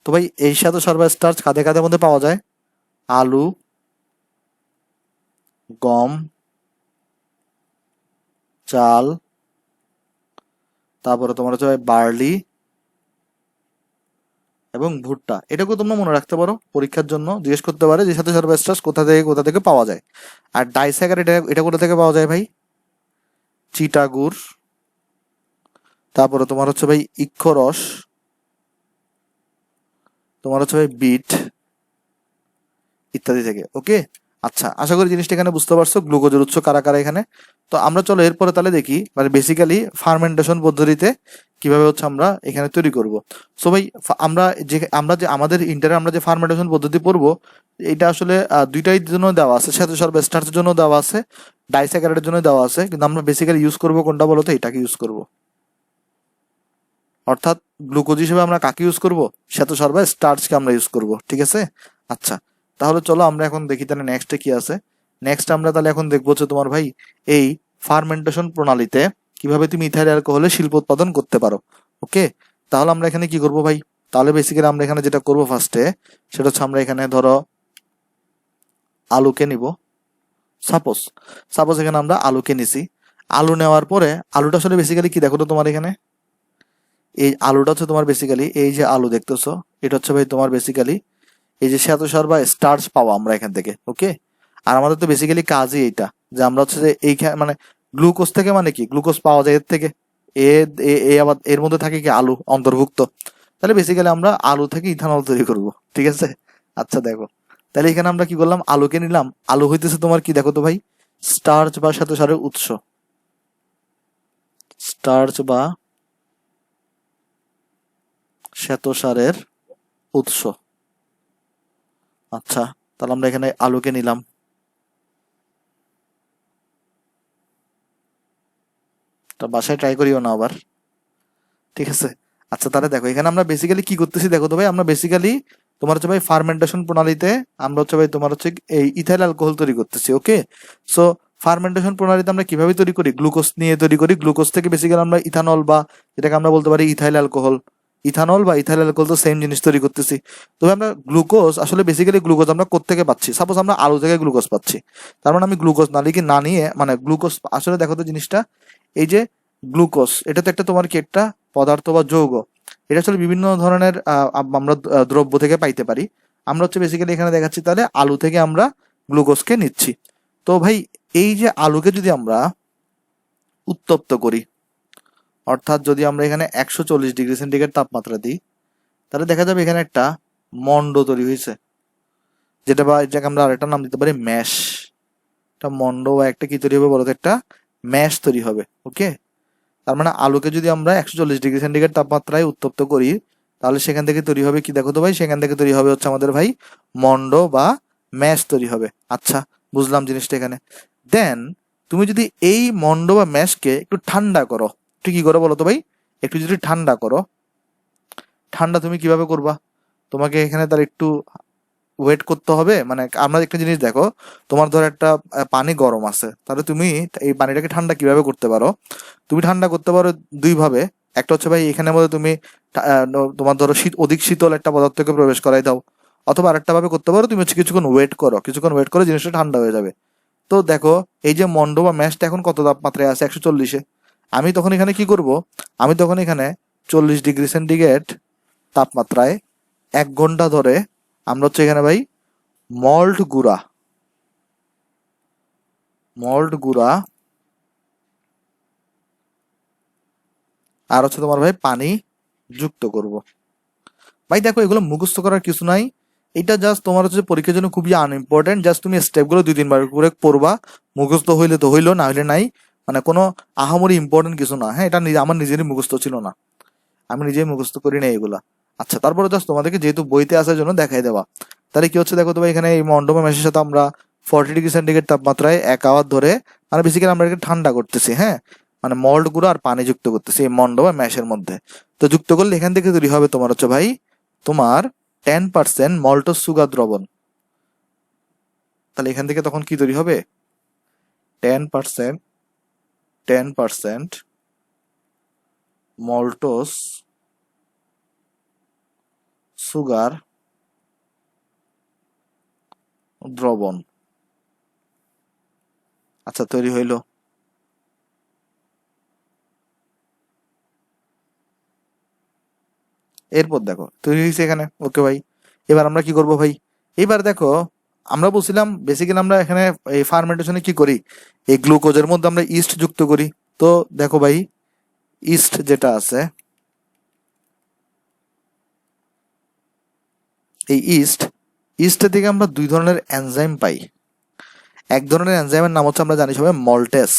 তো ভাই এই শ্বেতসার বা স্টার্চ কাদের কাদের মধ্যে পাওয়া যায়? আলু, গম, চাল, তারপরে তোমার হচ্ছে ভাই বার্লি এবং ভুট্টা। এটাকেও তোমরা মনে রাখতে পারো, পরীক্ষার জন্য জিজ্ঞেস করতে পারে যে শ্বেতসার বা স্টার্চ কোথা থেকে পাওয়া যায়। আর ডাইস্যাকারাইড এটা কোথা থেকে পাওয়া যায় ভাই? চিটাগুড়, তারপরে তোমার হচ্ছে ভাই ইক্ষরস, তোমার হচ্ছে ভাই বিট ইত্যাদি থেকে। ওকে, আচ্ছা, আশা করি জিনিসটা এখানে বুঝতে পারছো গ্লুকোজের উৎস কারা কারা এখানে। তো আমরা চলো এরপরে তাহলে দেখি মানে বেসিক্যালি ফার্মেন্টেশন পদ্ধতিতে কিভাবে হচ্ছে আমরা এখানে তৈরি করব। সো ভাই আমরা যে আমাদের ইন্টারে আমরা যে ফার্মেন্টেশন পদ্ধতি পড়বো, এটা আসলে দুইটাই জন্য দেওয়া আছে, শ্বেতসার বা স্টার্চের জন্য দেওয়া আছে, ডাইস্যাকারাইডের জন্য দেওয়া আছে, কিন্তু আমরা বেসিক্যালি ইউজ করবো কোনটা বলো তো? এটাকে ইউজ করব। অর্থাৎ গ্লুকোজ হিসেবে আমরা কাকে ইউজ করব? শ্বেতসার বা স্টার্চকে আমরা ইউজ করব, ঠিক আছে? আচ্ছা, তাহলে চলো আমরা এখন দেখি তাহলে নেক্সটে কি আছে। নেক্সট আমরা তাহলে এখন দেখবো হচ্ছে তোমার ভাই এই ফার্মেন্টেশন প্রণালীতে কিভাবে তুমি ইথাইল অ্যালকোহলের শিল্প উৎপাদন করতে পারো। ওকে, তাহলে আমরা এখানে কি করব ভাই? তাহলে বেসিক্যালি আমরা এখানে যেটা করব ফার্স্টে, সেটা হচ্ছে আমরা এখানে ধরো আলুকে নিব। সাপোজ সাপোজ এখানে আমরা আলুকে নিছি। আলু নেওয়ার পরে আলুটা আসলে বেসিক্যালি কি দেখো তো তোমার এখানে, এই আলুটা হচ্ছে তোমার বেসিক্যালি এই যে আলু দেখতেছো, এটা হচ্ছে ভাই তোমার বেসিক্যালি এই যে শ্বেতসার বা স্টার্চ পাওয়া আমরা এখান থেকে। ওকে, আর আমাদের তো বেসিক্যালি কাজই এইটা যে আমরা হচ্ছে যে এইখানে মানে গ্লুকোজ থেকে, মানে কি গ্লুকোজ পাওয়া যায় এর থেকে। এ আবার এর মধ্যে থাকে কি আলু অন্তর্ভুক্ত। তাহলে বেসিক্যালি আমরা আলু থেকে ইথানল তৈরি করব, ঠিক আছে? আচ্ছা দেখো, তাহলে এখানে আমরা কি করলাম? আলুকে নিলাম। আলু হইতেছে তোমার কি দেখো তো ভাই, স্টার্চ বা শ্বেতসারের উৎস, স্টার্চ বা শ্বেতসারের উৎস। আচ্ছা, তাহলে আমরা এখানে আলুকে নিলাম। তা বাসায় ট্রাই করিও না আবার, ঠিক আছে? আচ্ছা, তাহলে দেখো এখানে আমরা বেসিক্যালি কি করতেছি দেখো তো ভাই, আমরা বেসিক্যালি তোমার হচ্ছে ভাই ফার্মেন্টেশন প্রণালীতে আমরা হচ্ছে ভাই তোমার হচ্ছে এই ইথাইল অ্যালকোহল তৈরি করতেছি। ওকে, সো ফার্মেন্টেশন প্রণালীতে আমরা কিভাবে তৈরি করি? গ্লুকোজ নিয়ে তৈরি করি। গ্লুকোজ থেকে বেসিক্যালি আমরা ইথানল বা যেটাকে আমরা বলতে পারি ইথাইল অ্যালকোহল, ইথানল বা ইথাইল অ্যালকোহল তো সেম জিনিস তৈরি করতেছি। তবে আমরা গ্লুকোজ আসলে বেসিক্যালি গ্লুকোজ আমরা কোত্থেকে পাচ্ছি? সাপোজ আমরা আলু থেকে গ্লুকোজ পাচ্ছি, তার মানে আমি গ্লুকোজ না নিয়ে মানে গ্লুকোজ আসলে দেখো তো জিনিসটা, এই যে গ্লুকোজ এটা তো একটা তোমার কি একটা পদার্থ বা যৌগ। এটা আসলে বিভিন্ন ধরনের আমরা দ্রব্য থেকে পাইতে পারি। আমরা হচ্ছে বেসিক্যালি এখানে দেখাচ্ছি তাহলে আলু থেকে আমরা গ্লুকোজকে নিচ্ছি। তো ভাই এই যে আলুকে যদি আমরা উত্তপ্ত করি, অর্থাৎ যদি আমরা এখানে 140 ডিগ্রি সেন্টিগ্রেড তাপমাত্রা দিই, তাহলে দেখা যাবে এখানে একটা মন্ড তৈরি হয়েছে, যেটা বা এটাকে আমরা আরেকটা নাম দিতে পারি ম্যাশ। একটা মন্ড বা একটা কি তৈরি হবে বলতো? একটা ম্যাশ তৈরি হবে। ওকে, তার মানে আলুকে যদি আমরা 140 ডিগ্রি সেন্টিগ্রেড তাপমাত্রায় উত্তপ্ত করি, তাহলে সেখান থেকে তৈরি হবে কি দেখো তো ভাই? সেখান থেকে তৈরি হবে হচ্ছে আমাদের ভাই মন্ড বা ম্যাশ তৈরি হবে। আচ্ছা, বুঝলাম জিনিসটা এখানে। দেন তুমি যদি এই মন্ড বা ম্যাশকে একটু ঠান্ডা করো, একটু কি করো বলো তো ভাই? একটু যদি ঠান্ডা করো, ঠান্ডা তুমি কিভাবে করবা? তোমাকে এখানে তার একটু ওয়েট করতে হবে। মানে আমরা একটা জিনিস দেখো, তোমার ধরো একটা পানি গরম আছে, তাহলে তুমি এই পানিটাকে ঠান্ডা কিভাবে করতে পারো? তুমি ঠান্ডা করতে পারো দুই ভাবে। একটা হচ্ছে ভাই এখানের মধ্যে তুমি তোমার ধরো অধিক শীতল একটা পদার্থকে প্রবেশ করাই দাও, অথবা আরেকটা ভাবে করতে পারো তুমি হচ্ছে কিছুক্ষণ ওয়েট করো, কিছুক্ষণ ওয়েট করে জিনিসটা ঠান্ডা হয়ে যাবে। তো দেখো এই যে মন্ড বা ম্যাশটা এখন কত তাপমাত্রায় আছে? 140-এ। আমি তখন এখানে কি করব? আমি তখন এখানে 40 ডিগ্রি সেন্টিগ্রেড তাপমাত্রায় 1 ঘন্টা ধরে আমরা হচ্ছে এখানে ভাই মল্ট গুঁড়া, মল্ট গুঁড়া আর হচ্ছে তোমার ভাই পানি যুক্ত করব। ভাই দেখো এগুলো মুখস্থ করার কিছু নাই, এটা জাস্ট তোমার হচ্ছে পরীক্ষার জন্য খুবই আনইম্পর্টেন্ট, জাস্ট তুমি স্টেপগুলো 2-3 বার করে পড়বা, মুখস্থ হইলে তো হইলো, না হইলে নাই, মানে কোনো আহামরি ইম্পর্টেন্ট কিছু না। হ্যাঁ, এটা আমার নিজেরই মুখস্থ ছিল না, আমি নিজেই মুখস্থ করি না এগুলা। আচ্ছা, তারপরে জাস্ট তোমাদেরকে যেহেতু বইতে আসার জন্য দেখাই দেওয়া। তাহলে কি হচ্ছে দেখো তো ভাই, এখানে এই মন্ডপে ম্যাশের সাথে আমরা 40 ডিগ্রি সেন্টিগ্রেড তাপমাত্রায় 1 আওয়ার ধরে, মানে বেসিক্যালি আমরা এটাকে ঠান্ডা করতেছি। হ্যাঁ, মানে মল্ট গুঁড়ো আর পানি যুক্ত করতেছি এই মন্ডপে ম্যাশের মধ্যে। তো যুক্ত করলে এখান থেকে তৈরি হবে তোমার হচ্ছে ভাই তোমার 10% মল্টস সুগার দ্রবণ। তাহলে এখান থেকে তখন কি তৈরি হবে? 10% মল্টস সুগার দ্রবণ। আচ্ছা, তৈরি হইল। এরপর দেখো তৈরি হয়েছে এখানে। ওকে ভাই, এবার আমরা কি করব ভাই? এবার দেখো, আমরা বলছিলাম বেসিক্যালি আমরা এখানে এই ফার্মেন্টেশনে কি করি, এই গ্লুকোজের মধ্যে আমরা ইস্ট যুক্ত করি। তো দেখো ভাই, ইস্ট যেটা আছে, এই ইস্ট থেকে আমরা 2 ধরনের এনজাইম পাই। এক ধরনের এনজাইমের নাম হচ্ছে, আমরা জানি সবাই, মল্টেস।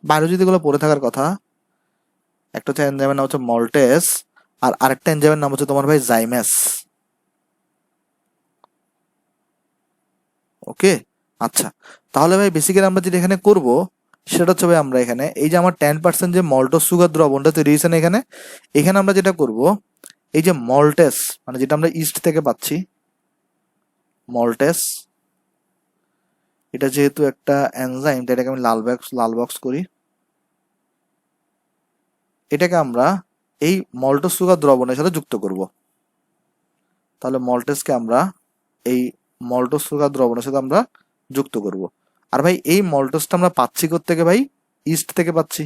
বায়োলজিতে এগুলো পড়ে থাকার কথা। একটা হচ্ছে এনজাইমের নাম হচ্ছে মল্টেস, আর আরেকটা এনজাইমের নাম হচ্ছে তোমার ভাই জাইমেস। ওকে, আচ্ছা, তাহলে ভাই বেসিক্যালি আমরা যেটা এখানে করব সেটা হচ্ছে ভাই, আমরা এখানে এই যে আমার 10% যে মল্টস সুগার দ্রবণটা তৈরি হয়েছে না এখানে, এখানে আমরা যেটা করব, এই যে মল্টেস মানে যেটা আমরা ইস্ট থেকে পাচ্ছি, মল্টেস, এটা যেহেতু একটা এনজাইম, এটাকে আমি লাল বক্স করি। এটাকে আমরা এই মল্টস সুগার দ্রবণের সাথে যুক্ত করব। তাহলে মল্টেসকে আমরা এই মল্টস সুগার দ্রবণের সাথে আমরা যুক্ত করব। আর ভাই এই মল্টসটা আমরা পাচ্ছি কোত্থেকে ভাই? ইস্ট থেকে পাচ্ছি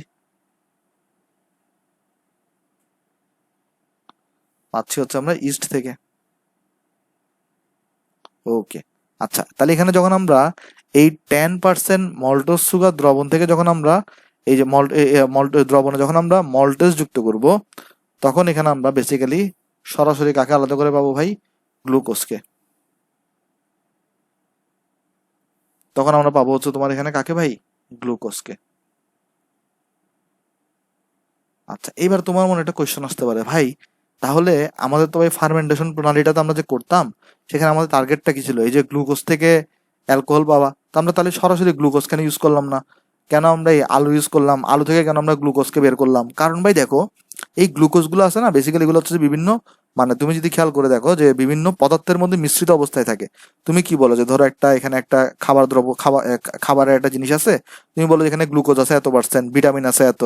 হচ্ছে আমরা ইস্ট থেকে। ওকে, আচ্ছা, তাহলে এখানে যখন আমরা এই 10% মল্টস সুগার দ্রবণ থেকে যখন আমরা এই যে মল্ট দ্রবণে যখন আমরা মল্টেস যুক্ত করব, তখন এখানে আমরা বেসিক্যালি সরাসরি কাকে আলাদা করে পাবো ভাই? গ্লুকোজকে। তখন আমরা পাবো হচ্ছে তোমার এখানে কাকে ভাই? গ্লুকোজকে। আচ্ছা, এবার তোমার মনে একটা কোয়েশ্চেন আসতে পারে, ভাই তাহলে আমাদের তো ভাই ফার্মেন্টেশন প্রণালীটাতে আমরা যে করতাম, সেখানে আমাদের টার্গেটটা কি ছিল? এই যে গ্লুকোজ থেকে অ্যালকোহল পাওয়া। তো আমরা তাহলে সরাসরি গ্লুকোজ কেন ইউজ করলাম না? কেন আমরা এই আলু ইউজ করলাম? আলু থেকে কেন আমরা গ্লুকোজকে বের করলাম? কারণ ভাই দেখো, এই গ্লুকোজ গুলো আছে না, বেসিক্যালি এগুলো হচ্ছে বিভিন্ন, মানে তুমি যদি খেয়াল করে দেখো যে বিভিন্ন পদার্থের মধ্যে মিশ্রিত অবস্থায় থাকে। তুমি কি বলো যে ধরো একটা এখানে একটা খাবারের একটা জিনিস আছে, তুমি বলো যে এখানে গ্লুকোজ আছে এত%, ভিটামিন আছে এত।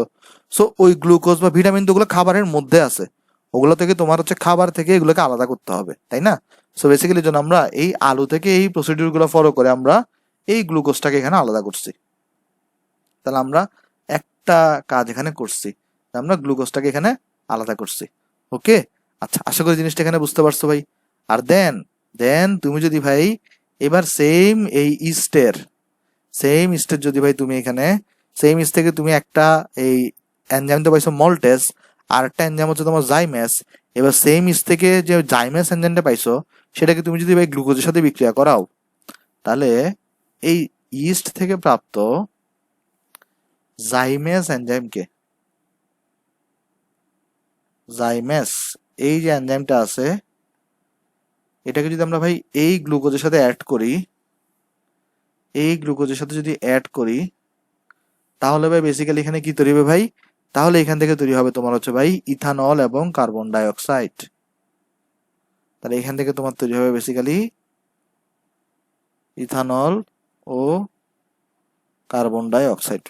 সো ওই গ্লুকোজ বা ভিটামিন তো ওগুলো খাবারের মধ্যে আছে, ওগুলো থেকে তোমার হচ্ছে খাবার থেকে এগুলোকে আলাদা করতে হবে, তাই না? সো বেসিক্যালি জন্য আমরা এই আলু থেকে এই প্রসিডিউর গুলো ফলো করে আমরা এই গ্লুকোজটাকে এখানে আলাদা করছি। তাহলে আমরা একটা কাজ এখানে করছি, আমরা গ্লুকোজটাকে এখানে আলাদা করছি। ওকে, আচ্ছা, আশা করি জিনিসটা এখানে বুঝতে পারছো ভাই। আর দেন দেন তুমি যদি ভাই এবার সেম ইস্টের যদি ভাই তুমি এখানে সেম ইস্ট থেকে তুমি একটা এই এনজাইম তো পাইছো মল্টেস, আর একটা এনজাইম হচ্ছে তোমার জাইমেস। এবার সেম ইস্ট থেকে যে জাইমেস এনজাইমটা পাইছো, সেটাকে তুমি যদি ভাই গ্লুকোজের সাথে বিক্রিয়া করাও, তাহলে এই ইস্ট থেকে প্রাপ্ত জাইমেস এই যে এনজাইমটা আছে, এটাকে যদি আমরা ভাই এই গ্লুকোজের সাথে যদি অ্যাড করি, তাহলে ভাই বেসিক্যালি এখানে কি তৈরি হবে ভাই? তাহলে এখান থেকে তৈরি হবে তোমার হচ্ছে ভাই ইথানল এবং কার্বন ডাই অক্সাইড। তাহলে এখান থেকে তোমার তৈরি হবে বেসিক্যালি ইথানল ও কার্বন ডাই অক্সাইড।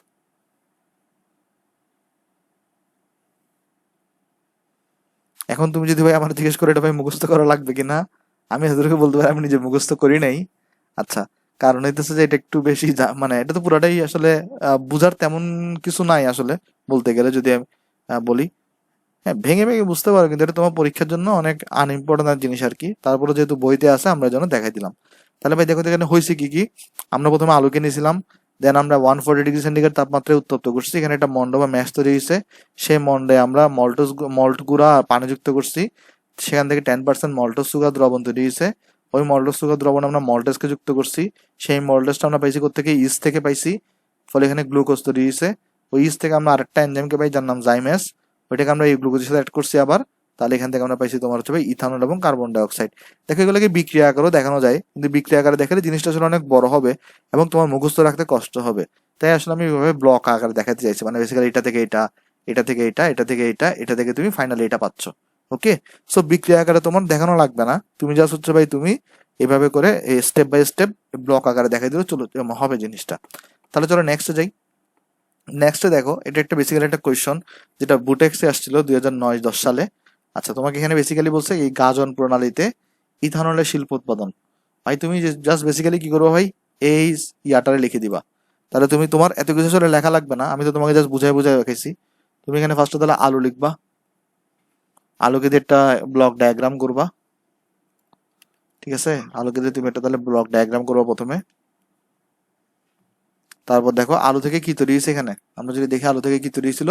এখন তুমি যদি ভাই আমার জিজ্ঞেস করে এটা ভাই মুখস্থ করা লাগবে কিনা, আমি হাজুরকে বলতে পারি আমি নিজে মুখস্থ করি নাই। আচ্ছা, কারণ হইতেছে যে এটা একটু বেশি মানে এটা তো পুরাটাই আসলে বুঝার তেমন কিছু নাই আসলে, বলতে গেলে যদি আমি বলি। হ্যাঁ, ভেঙে ভেঙে বুঝতে পারো, কিন্তু এটা তোমার পরীক্ষার জন্য অনেক আনইম্পর্টেন্ট জিনিস আর কি। তারপরে যেহেতু বইতে আছে, আমরা জন্য দেখাই দিলাম। তাহলে ভাই দেখো এখানে হয়েছে কি কি। আমরা প্রথমে আলুকে নিয়েছিলাম, দেন আমরা 140 ডিগ্রি সেন্টিগ্রেড তাপমাত্রায় উত্তপ্ত করছি। এখানে একটা মন্ড বা ম্যাশ তৈরি হয়েছে, সেই মন্ডে আমরা মল্ট গুঁড়া পানি যুক্ত করছি। সেখান থেকে 10% মল্টস সুগার দ্রবণ তৈরি হয়েছে। ওই মল্টস সুগার দ্রবণে আমরা মল্টেজকে যুক্ত করছি, সেই মল্টেজটা আমরা পাইছি কোথেকে, ইস্ট থেকে পাইছি, ফলে এখানে গ্লুকোজ তৈরি হয়েছে। ওই ইস্ট থেকে আমরা আরেকটা এনজাইমকে পাই যার নাম জাইমেস, ওইটাকে আমরা এই গ্লুকোজের সাথে অ্যাড করছি আবার, তাহলে এখান থেকে আমরা পাইছি তোমার হচ্ছে ভাই ইথানল এবং কার্বন ডাইঅক্সাইড। দেখো এগুলোকে বিক্রিয়া আকারেও দেখানো যায়, কিন্তু বিক্রিয়া আকারে দেখালে জিনিসটা আসলে অনেক বড় হবে এবং তোমার মুখস্থ রাখতে কষ্ট হবে, তাই আসলে আমি এইভাবে ব্লক আকারে দেখাতে চাইছি, মানে বেসিক্যালি এটা থেকে এটা, এটা থেকে এটা, এটা থেকে এটা, এটা থেকে তুমি ফাইনালি এটা পাচ্ছ। ওকে, সো বিক্রিয়া আকারে তোমার দেখানো লাগবে না, তুমি জাস্ট হচ্ছে ভাই তুমি এভাবে করে স্টেপ বাই স্টেপ ব্লক আকারে দেখাই দিলে চলো হবে জিনিসটা। তাহলে চলো নেক্সটে যাই। নেক্সটে দেখো, এটা একটা বেসিক্যালি একটা কোয়েশ্চন যেটা বুটেক্সে আসছিল 2009-10 সালে। আচ্ছা, তোমাকে এখানে বেসিক্যালি বলছে এই গাজন প্রণালীতে ইথানলের শিল্প উৎপাদন। ভাই তুমি জাস্ট বেসিক্যালি কি করবো ভাই, এই ইয়াটারে লিখে দিবা, তাহলে তুমি তোমার এত কিছু আসলে লেখা লাগবে না, আমি তো তোমাকে জাস্ট বুঝাই বুঝাই রেখেছি। তুমি এখানে ফার্স্টে তাহলে আলু লিখবা, আলুকে দিয়ে একটা ব্লক ডায়াগ্রাম করবা, ঠিক আছে, আলুকে দিয়ে তুমি একটা তাহলে ব্লক ডায়াগ্রাম করবা প্রথমে। তারপর দেখো আলু থেকে কি তৈরি হয়েছে, এখানে আমরা যদি দেখি আলু থেকে কি তৈরি হয়েছিল,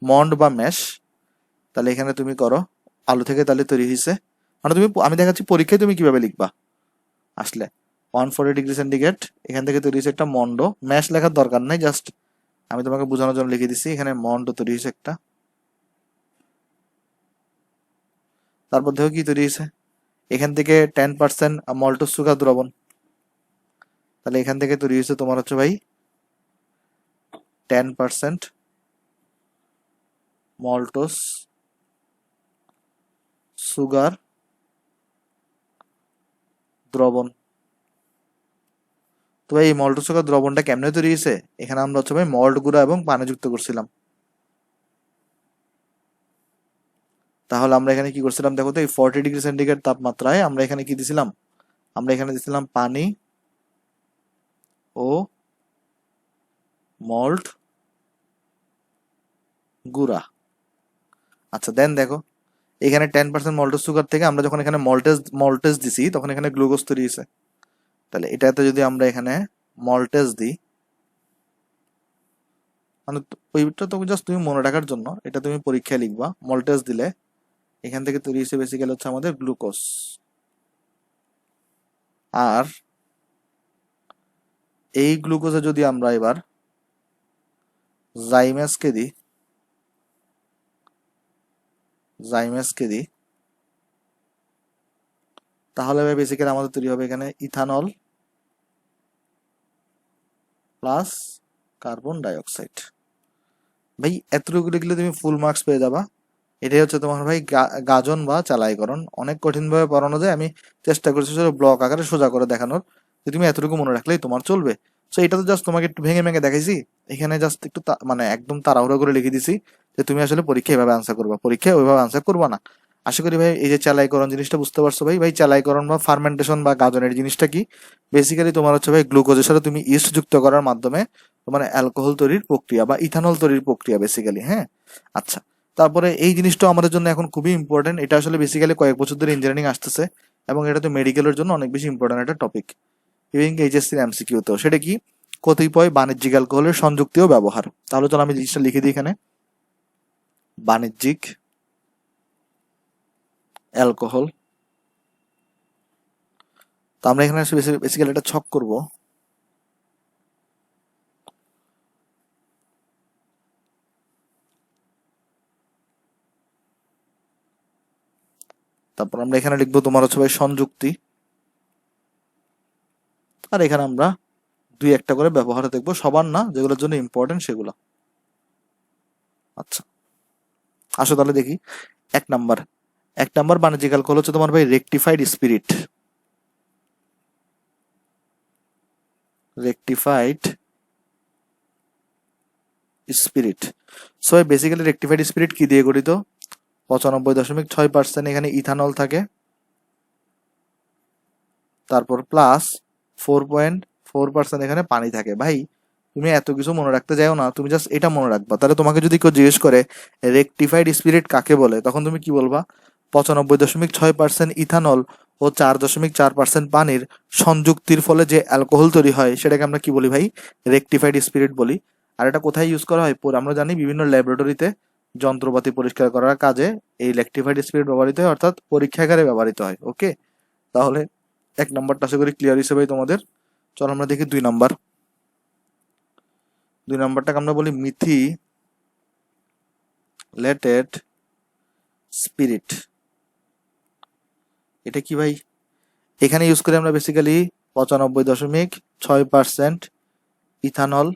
মন্ড বা ম্যাশ, তাহলে এখানে তুমি করো আলু থেকে তাহলে তৈরি হয়েছে, মানে তুমি আমি দেখাচ্ছি পরীক্ষায় তুমি কিভাবে লিখবা আসলে। 140°C এখান থেকে তৈরি হয়েছে একটা মন্ড, ম্যাশ লেখার দরকার নাই, জাস্ট আমি তোমাকে বোঝানোর জন্য লিখে দিচ্ছি, এখানে মন্ড তৈরি হয়েছে একটা। তারপর দেখো কি তৈরি হয়েছে, এখান থেকে 10% মল্টস সুগার দ্রবণ, তাহলে এখান থেকে তৈরি হয়েছে তোমার হচ্ছে ভাই 10% মল্টস সুগার দ্রবণ। তো ভাই এই মল্ট সুগার দ্রবণটা কেমনে তৈরি হয়েছে, এখানে আমরা হচ্ছে ভাই মল্ট গুঁড়া এবং পানি যুক্ত করছিলাম। তাহলে আমরা এখানে কি করছিলাম দেখো তো, এই 40°C তাপমাত্রায় আমরা এখানে কি দিছিলাম, আমরা এখানে দিছিলাম পানি ও মল্ট গুঁড়া। আচ্ছা দেন দেখো, এখানে 10% মল্টেজ সুগার থেকে আমরা যখন এখানে মল্টেজ দিছি তখন এখানে গ্লুকোজ তৈরি হয়েছে, তাহলে এটাতে যদি আমরা এখানে মল্টেজ দিই, মানে ওইটা তো জাস্ট তুমি মনে রাখার জন্য, এটা তুমি পরীক্ষায় লিখবা, মল্টেজ দিলে এখান থেকে তৈরি হয়েছে বেসিক্যালি হচ্ছে আমাদের গ্লুকোজ। আর এই গ্লুকোজে যদি আমরা এবার জাইমেসকে দিই, তাহলে বেসিক্যালি আমাদের তৈরি হবে এখানে ইথানল প্লাস কার্বন ডাইঅক্সাইড। ভাই এতটুকু লিখলে তুমি ফুল মার্কস পেয়ে যাবা। এটাই হচ্ছে তোমার ভাই গাজন বা চালাইকরণ। অনেক কঠিন ভাবে পড়ানো যায়, আমি চেষ্টা করছি ব্লক আকারে সোজা করে দেখানোর, যে তুমি এতটুকু মনে রাখলেই তোমার চলবে। সো এটা তো জাস্ট তোমাকে একটু ভেঙে ভেঙে দেখাইছি, এখানে জাস্ট একটু মানে একদম তাড়াহুড়ো করে লিখে দিছি যে তুমি আসলে পরীক্ষায় এভাবে আনসার করবা, পরীক্ষায় ওইভাবে আনসার করবা না। আশা করি ভাই এই যে চালাইকরণ জিনিসটা বুঝতে পারছো। ভাই চালাইকরণ বা ফার্মেন্টেশন বা গাজনের জিনিসটা কি, বেসিক্যালি তোমার হচ্ছে ভাই গ্লুকোজের সাথে তুমি ইস্ট যুক্ত করার মাধ্যমে তোমার অ্যালকোহল তৈরির প্রক্রিয়া বা ইথানল তৈরির প্রক্রিয়া বেসিক্যালি। হ্যাঁ, আচ্ছা, তারপরে এই জিনিসটা আমাদের জন্য এখন খুবই ইম্পর্টেন্ট, এটা আসলে বেসিক্যালি কয়েক বছর ধরে ইঞ্জিনিয়ারিং আসতেছে এবং এটা তো মেডিকেলের জন্য অনেক বেশি ইম্পর্টেন্ট একটা টপিক, ইভেন এইচএসসির এমসিকিউতেও। সেটা কি, কতিপয় বাণিজ্যিক অ্যালকোহলের সংযুক্তি ও ব্যবহার। তাহলে চলো আমি জিনিসটা লিখে দিই এখানে, বাণিজ্যিক অ্যালকোহল। তো আমরা এখানে বেসিক্যালি একটা ছক করব, তারপর আমরা এখানে লিখবো তোমার হচ্ছে ভাই সংযুক্তি, আর এখানে আমরা দুই একটা করে ব্যবহার দেখবো, সবার না, যেগুলোর জন্য ইম্পর্টেন্ট সেগুলো। আচ্ছা আসো তাহলে দেখি। এক নাম্বার বাণিজ্যিক অ্যালকোহল হচ্ছে তোমার ভাই rectified spirit. So basically rectified spirit কি দিয়ে গঠিত, 95.6% এখানে ইথানল থাকে, তারপর প্লাস 4.4% এখানে পানি থাকে। ভাই তুমি এত কিছু মনে রাখতে যাও না, তুমি জাস্ট এটা মনে রাখবা। তাহলে তোমাকে যদি কেউ জিজ্ঞেস করে রেকটিফাইড স্পিরিট কাকে বলে, তখন তুমি কি বলবা, 95.6% ইথানল ও 4.4% পানির সংযুক্তির ফলে যে অ্যালকোহল তৈরি হয় সেটাকে আমরা কি বলি ভাই, রেকটিফাইড স্পিরিট বলি। আর এটা কোথায় ইউজ করা হয়, আমরা জানি বিভিন্ন ল্যাবরেটরিতে যন্ত্রপাতি পরিষ্কার করার কাজে এই রেকটিফাইড স্পিরিট ব্যবহৃত হয়, অর্থাৎ পরীক্ষাগারে ব্যবহৃত হয়। ওকে, তাহলে এক নাম্বারটা আশা করি ক্লিয়ার হিসেবে তোমাদের। চলো আমরা দেখি 2 নাম্বার। 2 নাম্বারটাকে আমরা বলি মিথিলেটেড স্পিরিট। এটা কি ভাই? এখানে ইউজ করি আমরা বেসিক্যালি 95.6% ইথানল,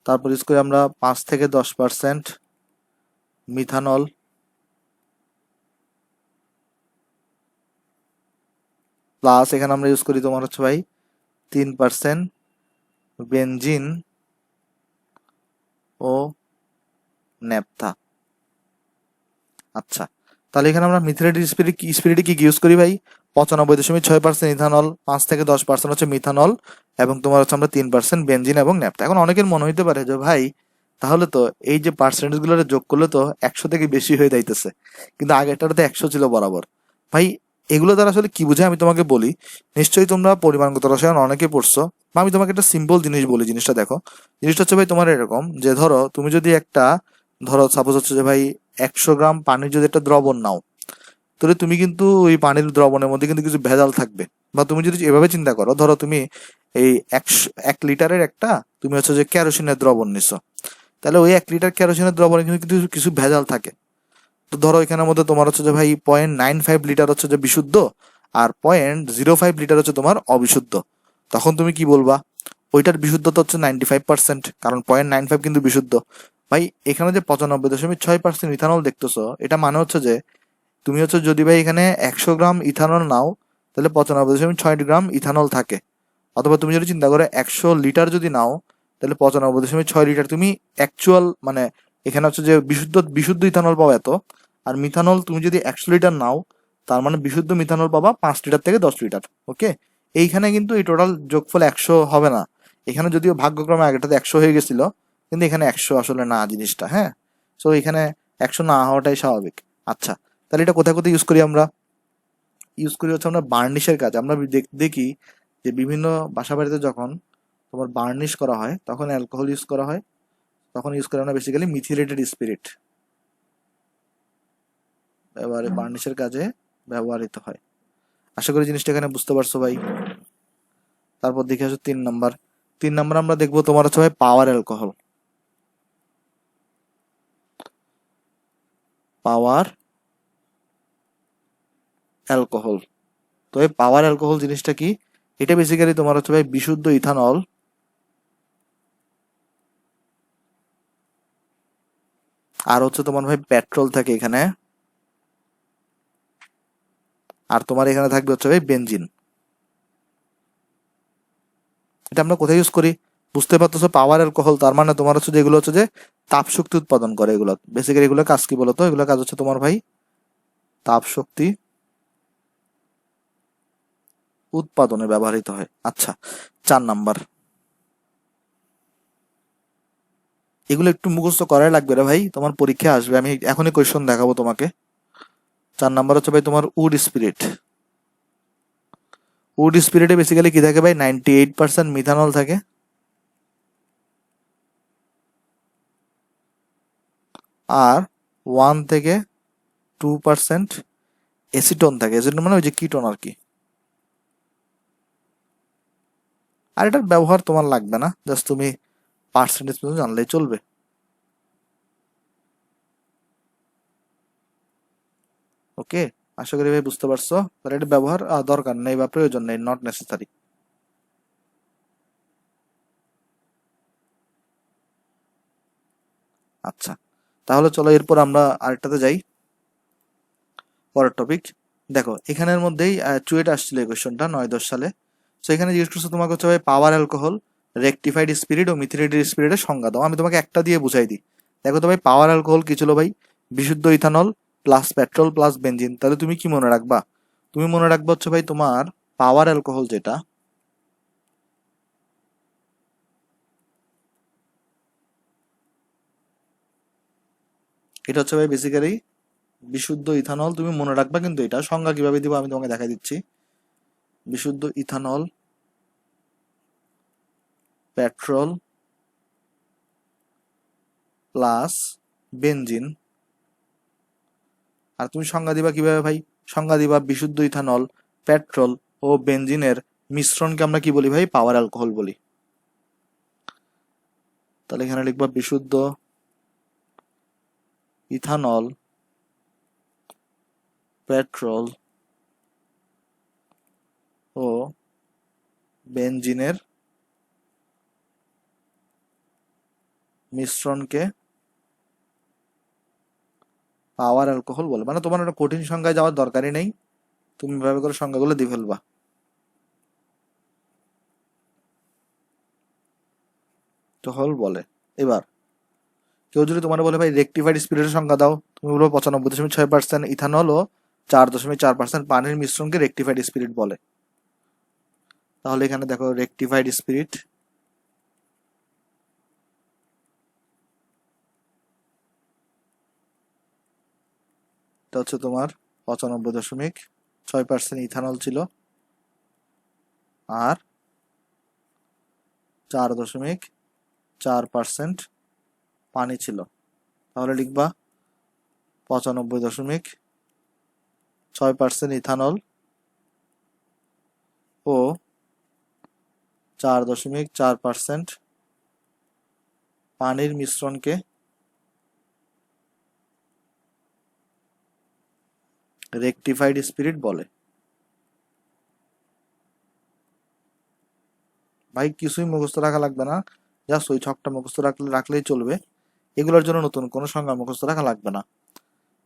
তারপর ইউজ করি আমরা 5 থেকে 10% মিথানল, প্লাস এখানে আমরা ইউজ করি তোমার হচ্ছে ভাই 3% বেনজিন ও ন্যাপথা। আচ্ছা, তাহলে এখানে আমরা মিথিলেটেড স্পিরিটে কি ইউজ করি ভাই? 95.6% ইথানল, 5 থেকে 10% হচ্ছে মিথানল, এবং তোমার হচ্ছে আমরা 3% বেনজিন এবং ন্যাপথা। এখন অনেকের মনে হইতে পারে যে ভাই তাহলে তো এই যে পার্সেন্টেজ গুলো যোগ করলে তো 100 থেকে বেশি হয়ে যাইতেছে, কিন্তু আগেরটাতে 100 ছিল বরাবর। ভাই এগুলো দ্বারা আসলে কি বুঝে আমি তোমাকে বলি। নিশ্চয়ই তোমরা পরিমাণগত রসায়ন অনেকে পড়ছো, বা আমি তোমাকে একটা সিম্পল জিনিস বলি। জিনিসটা দেখো, জিনিসটা হচ্ছে ভাই তোমার এরকম যে ধরো তুমি যদি একটা, ধরো সাপোজ হচ্ছে যে ভাই 100 গ্রাম পানির যদি একটা দ্রবণ নাও, তাহলে তুমি কিন্তু ওই পানির দ্রবণের মধ্যে কিন্তু কিছু ভেজাল থাকবে। বা তুমি যদি এভাবে চিন্তা করো, ধরো তুমি এই 1 লিটারের একটা তুমি হচ্ছে যে কেরোসিনের দ্রবণ নিছো, তাহলে ওই 1 লিটার কেরোসিনের দ্রবণে কিন্তু কিছু কিছু ভেজাল থাকে। তো ধরো এখানের মধ্যে তোমার হচ্ছে যে ভাই 0.95 লিটার হচ্ছে যে বিশুদ্ধ, আর 0.05 লিটার হচ্ছে তোমার অবিশুদ্ধ। তখন তুমি কি বলবা? ওইটার বিশুদ্ধতা হচ্ছে 95%, কারণ 0.95 কিন্তু বিশুদ্ধ। ভাই এখানে যে 95.6% ইথানল দেখতেছো, এটা মানে হচ্ছে যে তুমি হচ্ছে যদি ভাই এখানে 100 গ্রাম ইথানল নাও, তাহলে 95.6 গ্রাম ইথানল থাকে। অথবা তুমি যদি চিন্তা করে 100 লিটার যদি নাও, তাহলে 95.6 লিটার তুমি অ্যাকচুয়াল মানে এখানে হচ্ছে যে বিশুদ্ধ বিশুদ্ধ ইথানল পাবা এত। আর মিথানল তুমি যদি 100 লিটার নাও, তার মানে বিশুদ্ধ মিথানল পাবা 5 লিটার থেকে 10 লিটার। ওকে, এইখানে কিন্তু এই টোটাল যোগফল 100 হবে না। এখানে যদিও ভাগ্যক্রমে আগেটাতে 100 হয়ে গেছিল, কিন্তু এখানে 100 আসলে না জিনিসটা, হ্যাঁ। সো এখানে 100 না হওয়াটাই স্বাভাবিক। আচ্ছা, তাহলে এটা কোথায় কোথায় ইউজ করি আমরা? ইউজ করি হচ্ছে আমরা বার্নিশের কাজ। আমরা দেখি যে বিভিন্ন বাসা বাড়িতে যখন তোমার বার্নিশ করা হয় তখন অ্যালকোহল ইউজ করা হয়, তখন ইউজ করি আমরা বেসিক্যালি মিথিলেটেড স্পিরিট, এবারে বার্নিশের কাজে ব্যবহৃত হয়। আশা করি জিনিসটা এখানে বুঝতে পারছো ভাই। তারপর দেখে আসো 3 নাম্বার। 3 নাম্বার আমরা দেখবো তোমার হচ্ছে ভাই পাওয়ার অ্যালকোহল। পাওয়ার অ্যালকোহল। তো এই পাওয়ার অ্যালকোহল জিনিসটা কি? এটা বেসিক্যালি তোমার হচ্ছে ভাই বিশুদ্ধ ইথানল আর হচ্ছে তোমার ভাই পেট্রোল থাকে এখানে, আর তোমার এখানে থাকবে হচ্ছে ভাই বেনজিন। এটা আমরা কোথায় ইউজ করি? বুঝতে পারতেছো, পাওয়ার অ্যালকোহল, তার মানে তোমার হচ্ছে যেগুলো হচ্ছে যে তাপ শক্তি উৎপাদন করে, এগুলো বেসিক্যালি এগুলো কাজ কি বলতো? এগুলো কাজ হচ্ছে তোমার ভাই তাপ শক্তি উৎপাদনে ব্যবহৃত হয়। আচ্ছা, 4 নাম্বার। এগুলো একটু মুখস্থ করাই লাগবে রে ভাই, তোমার পরীক্ষা আসবে, আমি এখনই কোয়েশ্চন দেখাবো তোমাকে। 4 নাম্বার হচ্ছে ভাই তোমার উড স্পিরিট। উড স্পিরিটে বেসিক্যালি কি থাকে ভাই? 98% মিথানল থাকে, আর 1 থেকে 2% এসিটন থাকে। এসিটন মানে ওই যে কিটোন আর কি। আর এটার ব্যবহার তোমার লাগবে না, জাস্ট তুমি পার্সেন্টেজ পর্যন্ত জানলেই চলবে। ওকে, আশা করি ভাই বুঝতে পারছো। তাহলে এটা ব্যবহার দরকার নেই বা প্রয়োজন নেই, নট নেসেসারি। আচ্ছা, তাহলে চলো এরপর আমরা আরেকটাতে যাই, পরের টপিক। দেখো এখানের মধ্যেই চুয়েট আসছিল এই কোয়েশ্চনটা 9-10 সালে। তো এখানে জিজ্ঞেস করছে তোমাকে হচ্ছে ভাই পাওয়ার অ্যালকোহল, রেকটিফাইড স্পিরিট ও মিথিলেটেড স্পিরিটের সংজ্ঞা দাও। আমি তোমাকে একটা দিয়ে বুঝাই দিই। দেখো তো ভাই পাওয়ার অ্যালকোহল কি ছিল ভাই? বিশুদ্ধ ethanol plus petrol plus benzene. তাহলে তুমি কি মনে রাখবা? তুমি মনে রাখবা হচ্ছে ভাই তোমার পাওয়ার অ্যালকোহল যেটা, এটা হচ্ছে ভাই বেসিক্যালি বিশুদ্ধ ইথানল। তুমি মনে রাখবা, কিন্তু এটা সংজ্ঞা কিভাবে দিব আমি তোমাকে দেখা দিচ্ছি। বিশুদ্ধ ইথানল, পেট্রোল প্লাস বেনজিন। আর তুমি সংজ্ঞা দিবা কিভাবে ভাই? সংজ্ঞা দিবা বিশুদ্ধ ইথানল, পেট্রোল ও বেনজিনের মিশ্রণকে আমরা কি বলি ভাই? পাওয়ার অ্যালকোহল বলি। তাহলে এখানে লিখবা বিশুদ্ধ ইথানল, পেট্রোল ও বেনজিনের মিশ্রণকে পাওয়ার অ্যালকোহল বলে। মানে তোমার একটা কঠিন সংখ্যায় যাওয়ার দরকারই নেই, তুমি এভাবে করে সংখ্যাগুলো দিয়ে ফেলবা। হল বলে। এবার কেউ যদি তোমার বলে ভাই রেকটিফাইড স্পিরিটের সংখ্যা দাও, তুমি বলবো 95.6% ইথানল ও 4.4% পানির মিশ্রণকে রেকটিফাইড স্পিরিট বলে। তাহলে এখানে দেখো রেকটিফাইড স্পিরিট এটা হচ্ছে তোমার 95.6% ইথানল ছিল আর 4.4% পানি ছিল। তাহলে লিখবা 95.6% ইথানল ও 4.4% পানির মিশ্রণকে রেকটিফাইড স্পিরিট বলে। ভাই কিছুই মুখস্থ রাখা লাগবে না, জাস্ট ওই ছকটা মুখস্থ রাখলেই চলবে। এগুলোর জন্য নতুন কোনো সংজ্ঞা মুখস্থ রাখা লাগবে না।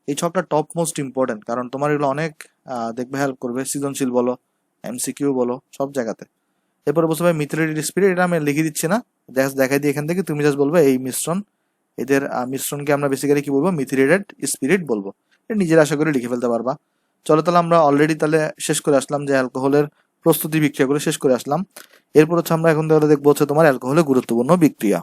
এই ছকটা টপ মোস্ট ইম্পর্টেন্ট, কারণ তোমার এগুলো অনেক দেখবে হেল্প করবে, সৃজনশীল বলো, এমসিকিউ বলো, সব জায়গাতে। এরপরে বলছো ভাই মিথিলেটেড স্পিরিট, এটা আমি লিখে দিচ্ছি না, দেখাই দিই এখান থেকে, তুমি জাস্ট বলবে এই মিশ্রণ, এদের মিশ্রণকে আমরা বেসিক্যালি কি বলবো? মিথিলেটেড স্পিরিট বলবো। এটা নিজের আশা করে লিখে ফেলতে পারবা। চলো তাহলে আমরা অলরেডি তাহলে শেষ করে আসলাম যে অ্যালকোহলের প্রস্তুতি বিক্রিয়াগুলো শেষ করে আসলাম। এরপর হচ্ছে আমরা এখন তাহলে দেখবো হচ্ছে তোমার অ্যালকোহলের গুরুত্বপূর্ণ বিক্রিয়া।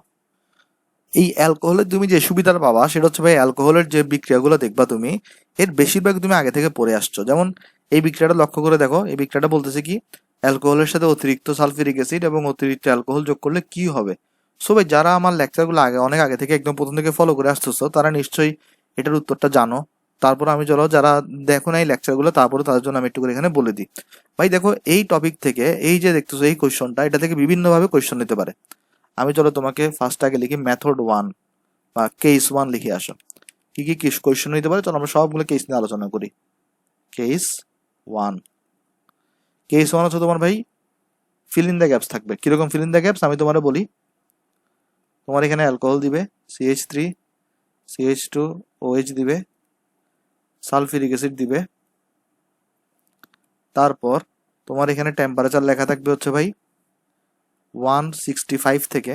এই অ্যালকোহলের তুমি যে সুবিধাটা পাবা সেটা হচ্ছে ভাই অ্যালকোহলের যে বিক্রিয়াগুলো দেখবা তুমি, এর বেশিরভাগ তুমি আগে থেকে পড়ে আসছো। যেমন এই বিক্রিয়াটা লক্ষ্য করে দেখো, এই বিক্রিয়াটা বলতেছে কি অ্যালকোহলের সাথে অতিরিক্ত সালফিউরিক অ্যাসিড এবং অতিরিক্ত অ্যালকোহল যোগ করলে কি হবে। সো ভাই যারা আমার লেকচারগুলো অনেক আগে থেকে একদম প্রথম থেকে ফলো করে আসতেছো তারা নিশ্চয়ই এটার উত্তরটা জানো। তারপর আমি চলো যারা দেখো না এই লেকচারগুলো, তারপরে তাদের জন্য আমি একটু করে এখানে বলে দিই। ভাই দেখো এই টপিক থেকে এই যে দেখতেছো এই কোয়েশ্চনটা, এটা থেকে বিভিন্নভাবে কোয়েশ্চন নিতে পারে। আমি চলো তোমাকে ফার্স্ট আগে লিখি মেথড 1 বা কেস 1 লিখে আসো। কি কি কোয়েশ্চন নিতে পারে চলো আমরা সবগুলো কেস নিয়ে আলোচনা করি। কেস 1 হচ্ছে তোমার ভাই ফিল ইন দ্য গ্যাপস থাকবে। কিরকম ফিল ইন দ্য গ্যাপস আমি তোমার বলি। তোমার এখানে অ্যালকোহল দিবে CH3 CH2 OH দিবে, সালফিউরিক অ্যাসিড দিবে, তারপর তোমার এখানে টেম্পারেচার লেখা থাকবে হচ্ছে ভাই 165 থেকে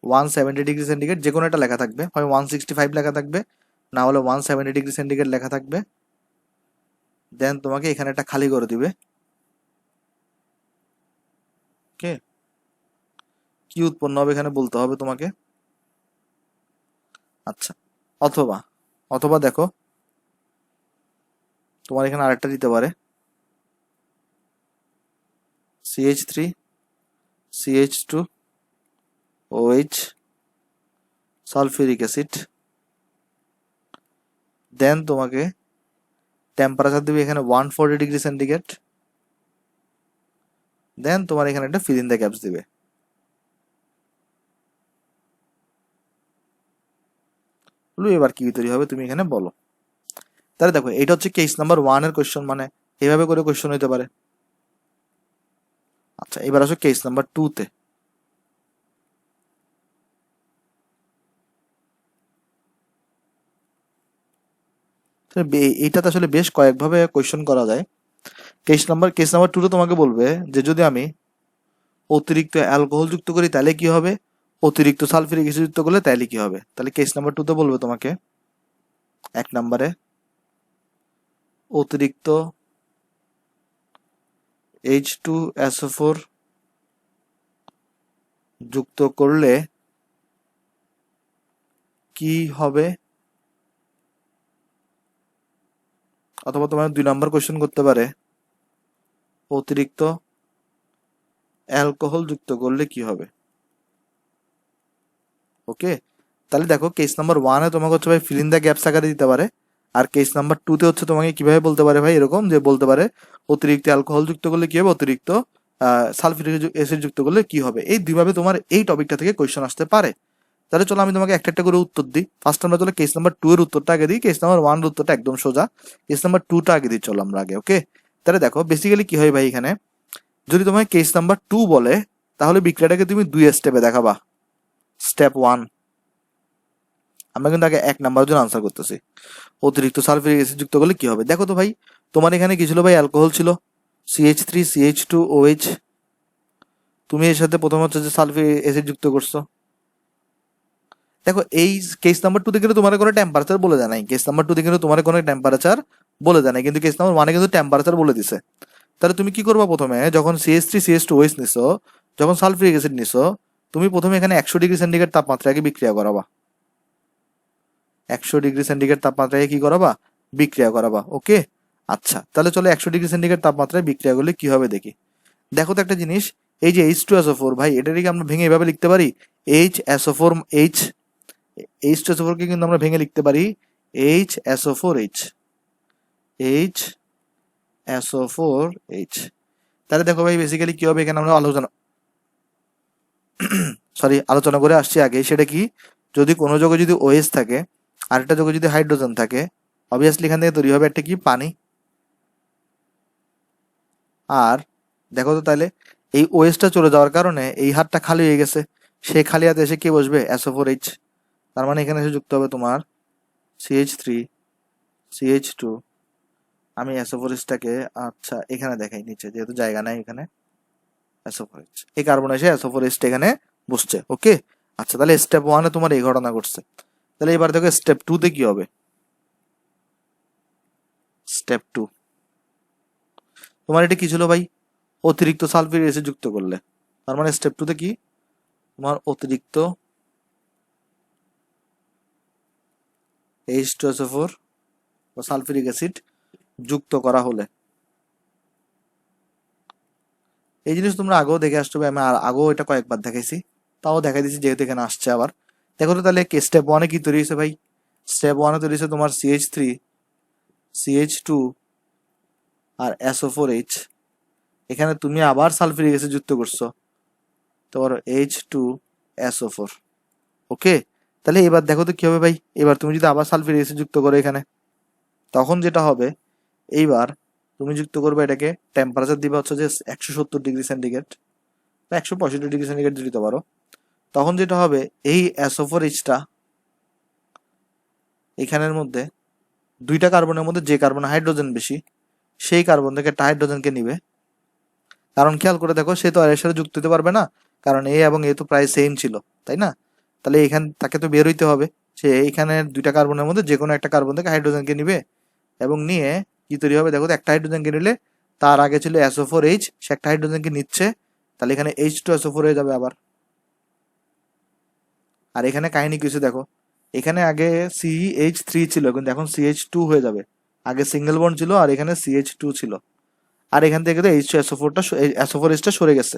170 ডিগ্রি সেন্টিগ্রেড, যে কোনো একটা লেখা থাকবে, হয় 165 লেখা থাকবে না হলে 170 ডিগ্রি সেন্টিগ্রেড লেখা থাকবে। দেন তোমাকে এখানে একটা খালি করে দিবে। ওকে, কি উৎপন্ন হবে এখানে বলতে হবে তোমাকে। আচ্ছা, অথবা অথবা দেখো তোমার এখানে আরেকটা দিতে পারে CH3 CH2 OH sulphuric acid. দেন তোমাকে টেম্পারেচার দিবে এখানে 140 ডিগ্রি সেন্টিগ্রেড। দেন তোমার এখানে একটা ফিল ইন দ্য গ্যাপস দিবে। এবার কি তৈরি হবে তুমি এখানে বলো। তাহলে দেখো এটা হচ্ছে কেস নাম্বার 1 এর কোয়েশ্চন, মানে এইভাবে করে কোয়েশ্চন হতে পারে। আচ্ছা এবার আসো কেস নাম্বার 2 তে। এইটাতে আসলে বেশ কয়েকভাবে কোয়েশ্চন করা যায়। কেস নাম্বার 2 তে তোমাকে বলবে যে যদি আমি অতিরিক্ত অ্যালকোহল যুক্ত করি তাহলে কি হবে, অতিরিক্ত সালফিউরিক অ্যাসিড যুক্ত করলে তাহলে কি হবে। তাহলে কেস নাম্বার 2 তে বলবে তোমাকে 1 নম্বরে অতিরিক্ত H2SO4 যুক্ত করলে কি হবে, অথবা তোমার 2 নম্বর কোয়েশ্চেন করতে পারে অতিরিক্ত অ্যালকোহল যুক্ত করলে কি হবে। ওকে, তাহলে দেখো কেস নাম্বার 1 এ তোমাকে হচ্ছে ভাই ফিল ইন দ্য গ্যাপস আকারে দিতে পারে, আর কেস নাম্বার 2 তে হচ্ছে তোমাকে কিভাবে বলতে পারে ভাই, এরকম যে বলতে পারে অতিরিক্ত অ্যালকোহল যুক্ত করলে কি হবে, অতিরিক্ত সালফিউরিক অ্যাসিড যুক্ত করলে কি হবে। এই দুইভাবে তোমার এই টপিকটা থেকে কোয়েশ্চেন আসতে পারে। তাহলে চলো আমি তোমাকে একটা একটা করে উত্তর দিই। ফার্স্ট আমরা চলো কেস নাম্বার 2 এর উত্তরটা আগে দিই। কেস নাম্বার 1 এর উত্তরটা একদম সোজা, কেস নাম্বার 2 টা আগে দিই চলো আমরা আগে। ওকে, তাহলে দেখো বেসিক্যালি কি হয় ভাই, এখানে যদি তোমাকে কেস নাম্বার 2 বলে তাহলে বিক্রিয়াটাকে তুমি 2 স্টেপে দেখাবা। স্টেপ 1, আমরা কিন্তু আগে 1 নাম্বারের জন্য আনসার করতেছি। অতিরিক্ত সালফিউরিক অ্যাসিড যুক্ত করলে কি হবে। দেখো তো ভাই, তোমার এখানে কি ছিল ভাই, অ্যালকোহল ছিল CH3CH2OH। তুমি এর সাথে প্রথম হচ্ছে যে সালফিউরিক অ্যাসিড যুক্ত করছো। দেখো এই কেস নাম্বার 2 তে কিন্তু তোমার কোনো টেম্পারেচার বলে দেয় নাই, কেস নাম্বার 2 তে কিন্তু তোমার কোনো টেম্পারেচার বলে দেয় নাই, কিন্তু কেস নাম্বার 1 এ কিন্তু টেম্পারেচার বলে দিছে। তাহলে তুমি কি করবা, প্রথমে যখন CH3CH2OH নিছো, যখন সালফিউরিক অ্যাসিড নিছো, তুমি প্রথমে এখানে 100 ডিগ্রি সেন্টিগ্রেড তাপমাত্রায় বিক্রিয়া করাবা। 100 ডিগ্রি সেন্টিগ্রেড তাপমাত্রায় কি করাবা, বিক্রিয়া করাবা। ওকে, আচ্ছা তাহলে চলো 100 ডিগ্রি সেন্টিগ্রেড তাপমাত্রায় বিক্রিয়া করলে কি হবে দেখি। দেখো তো একটা জিনিস, এই যে H2SO4 ভাই, এটাকে আমরা ভেঙে এভাবে লিখতে পারি HSO4H। H2SO4 কে কিন্তু আমরা ভেঙে লিখতে পারি HSO4H, HSO4H। তাহলে দেখো ভাই বেসিক্যালি কি হবে, এখানে আমরা আলোচনা করে আসছি আগে, সেটা কি, যদি কোনো যোগে যদি OH থাকে আরেকটা যোগে যদি হাইড্রোজেন থাকে, অবভিয়াসলি এখান থেকে তৈরি হবে একটা কি, পানি। আর দেখো তো তাহলে এই OH-টা চলে যাওয়ার কারণে এই হাতটা খালি হয়ে গেছে, সেই খালি হাতে এসে কে বসবে, SO4H। তার মানে এখানে এসে যুক্ত হবে তোমার CH3CH2। আমি SO4H-টাকে আচ্ছা এখানে দেখাই নিচে, যেহেতু জায়গা নাই এখানে, SO4H, এই কার্বন এসে SO4H এখানে বসছে। ওকে, আচ্ছা তাহলে স্টেপ 1 এ তোমার এই ঘটনা ঘটছে। তাহলে এবার দেখো স্টেপ 2 তে কি হবে। স্টেপ 2, তোমার এটা কি ছিল ভাই, অতিরিক্ত সালফিউরিক অ্যাসিড যুক্ত করলে। তার মানে স্টেপ 2 তে কি, তোমার অতিরিক্ত H2SO4 বা সালফিউরিক অ্যাসিড যুক্ত করা হলে, এই জিনিস তোমরা আগেও দেখে আসছো ভাই, আমি আগেও এটা কয়েকবার দেখাইছি, তাও দেখাই দিচ্ছি যেহেতু এখানে আসছে আবার। দেখো তো তাহলে স্টেপ 1 এ কি তৈরি হয়েছে ভাই, স্টেপ 1 এ তৈরি হয়েছে তোমার CH3CH2 আর SO4H। এখানে তুমি আবার সালফিউরিক অ্যাসিড যুক্ত করছো, তোমার H2SO4। ওকে, তাহলে এবার দেখো তো কি হবে ভাই, এবার তুমি যদি আবার সালফিউরিক অ্যাসিড যুক্ত করো এখানে, তখন যেটা হবে, এইবার তুমি যুক্ত করবে এটাকে, টেম্পারেচার দিবে হচ্ছে যে 170 ডিগ্রি সেন্টিগ্রেড বা 165 ডিগ্রি সেন্টিগ্রেড দিতে পারো। তখন যেটা হবে, এই SO4H-টা এখানের মধ্যে দুইটা কার্বনের মধ্যে যে কার্বন হাইড্রোজেন বেশি, সেই কার্বন থেকে একটা হাইড্রোজেনকে নিবে। কারণ খেয়াল করে দেখো, সে তো আর এর সাথে যুক্ত হতে পারবে না, কারণ এ এবং এ তো প্রায় সেম ছিল, তাই না। তাহলে এখান তাকে তো বের হইতে হবে, সে এইখানে দুইটা কার্বনের মধ্যে যে কোনো একটা কার্বন থেকে হাইড্রোজেনকে নিবে, এবং নিয়ে কি তৈরি হবে দেখো তো, একটা হাইড্রোজেনকে নিলে, তার আগে ছিল SO4H, সে একটা হাইড্রোজেনকে নিচ্ছে, তাহলে এখানে H2SO4 হয়ে যাবে আবার। আর এখানে কাহিনী কিছু দেখো, এখানে আগে CH3 ছিল, কিন্তু এখন CH2 হয়ে যাবে। আগে সিঙ্গেল বন্ড ছিল আর এখানে CH2 ছিল, আর এখান থেকে তো SO4H-টা সরে গেছে।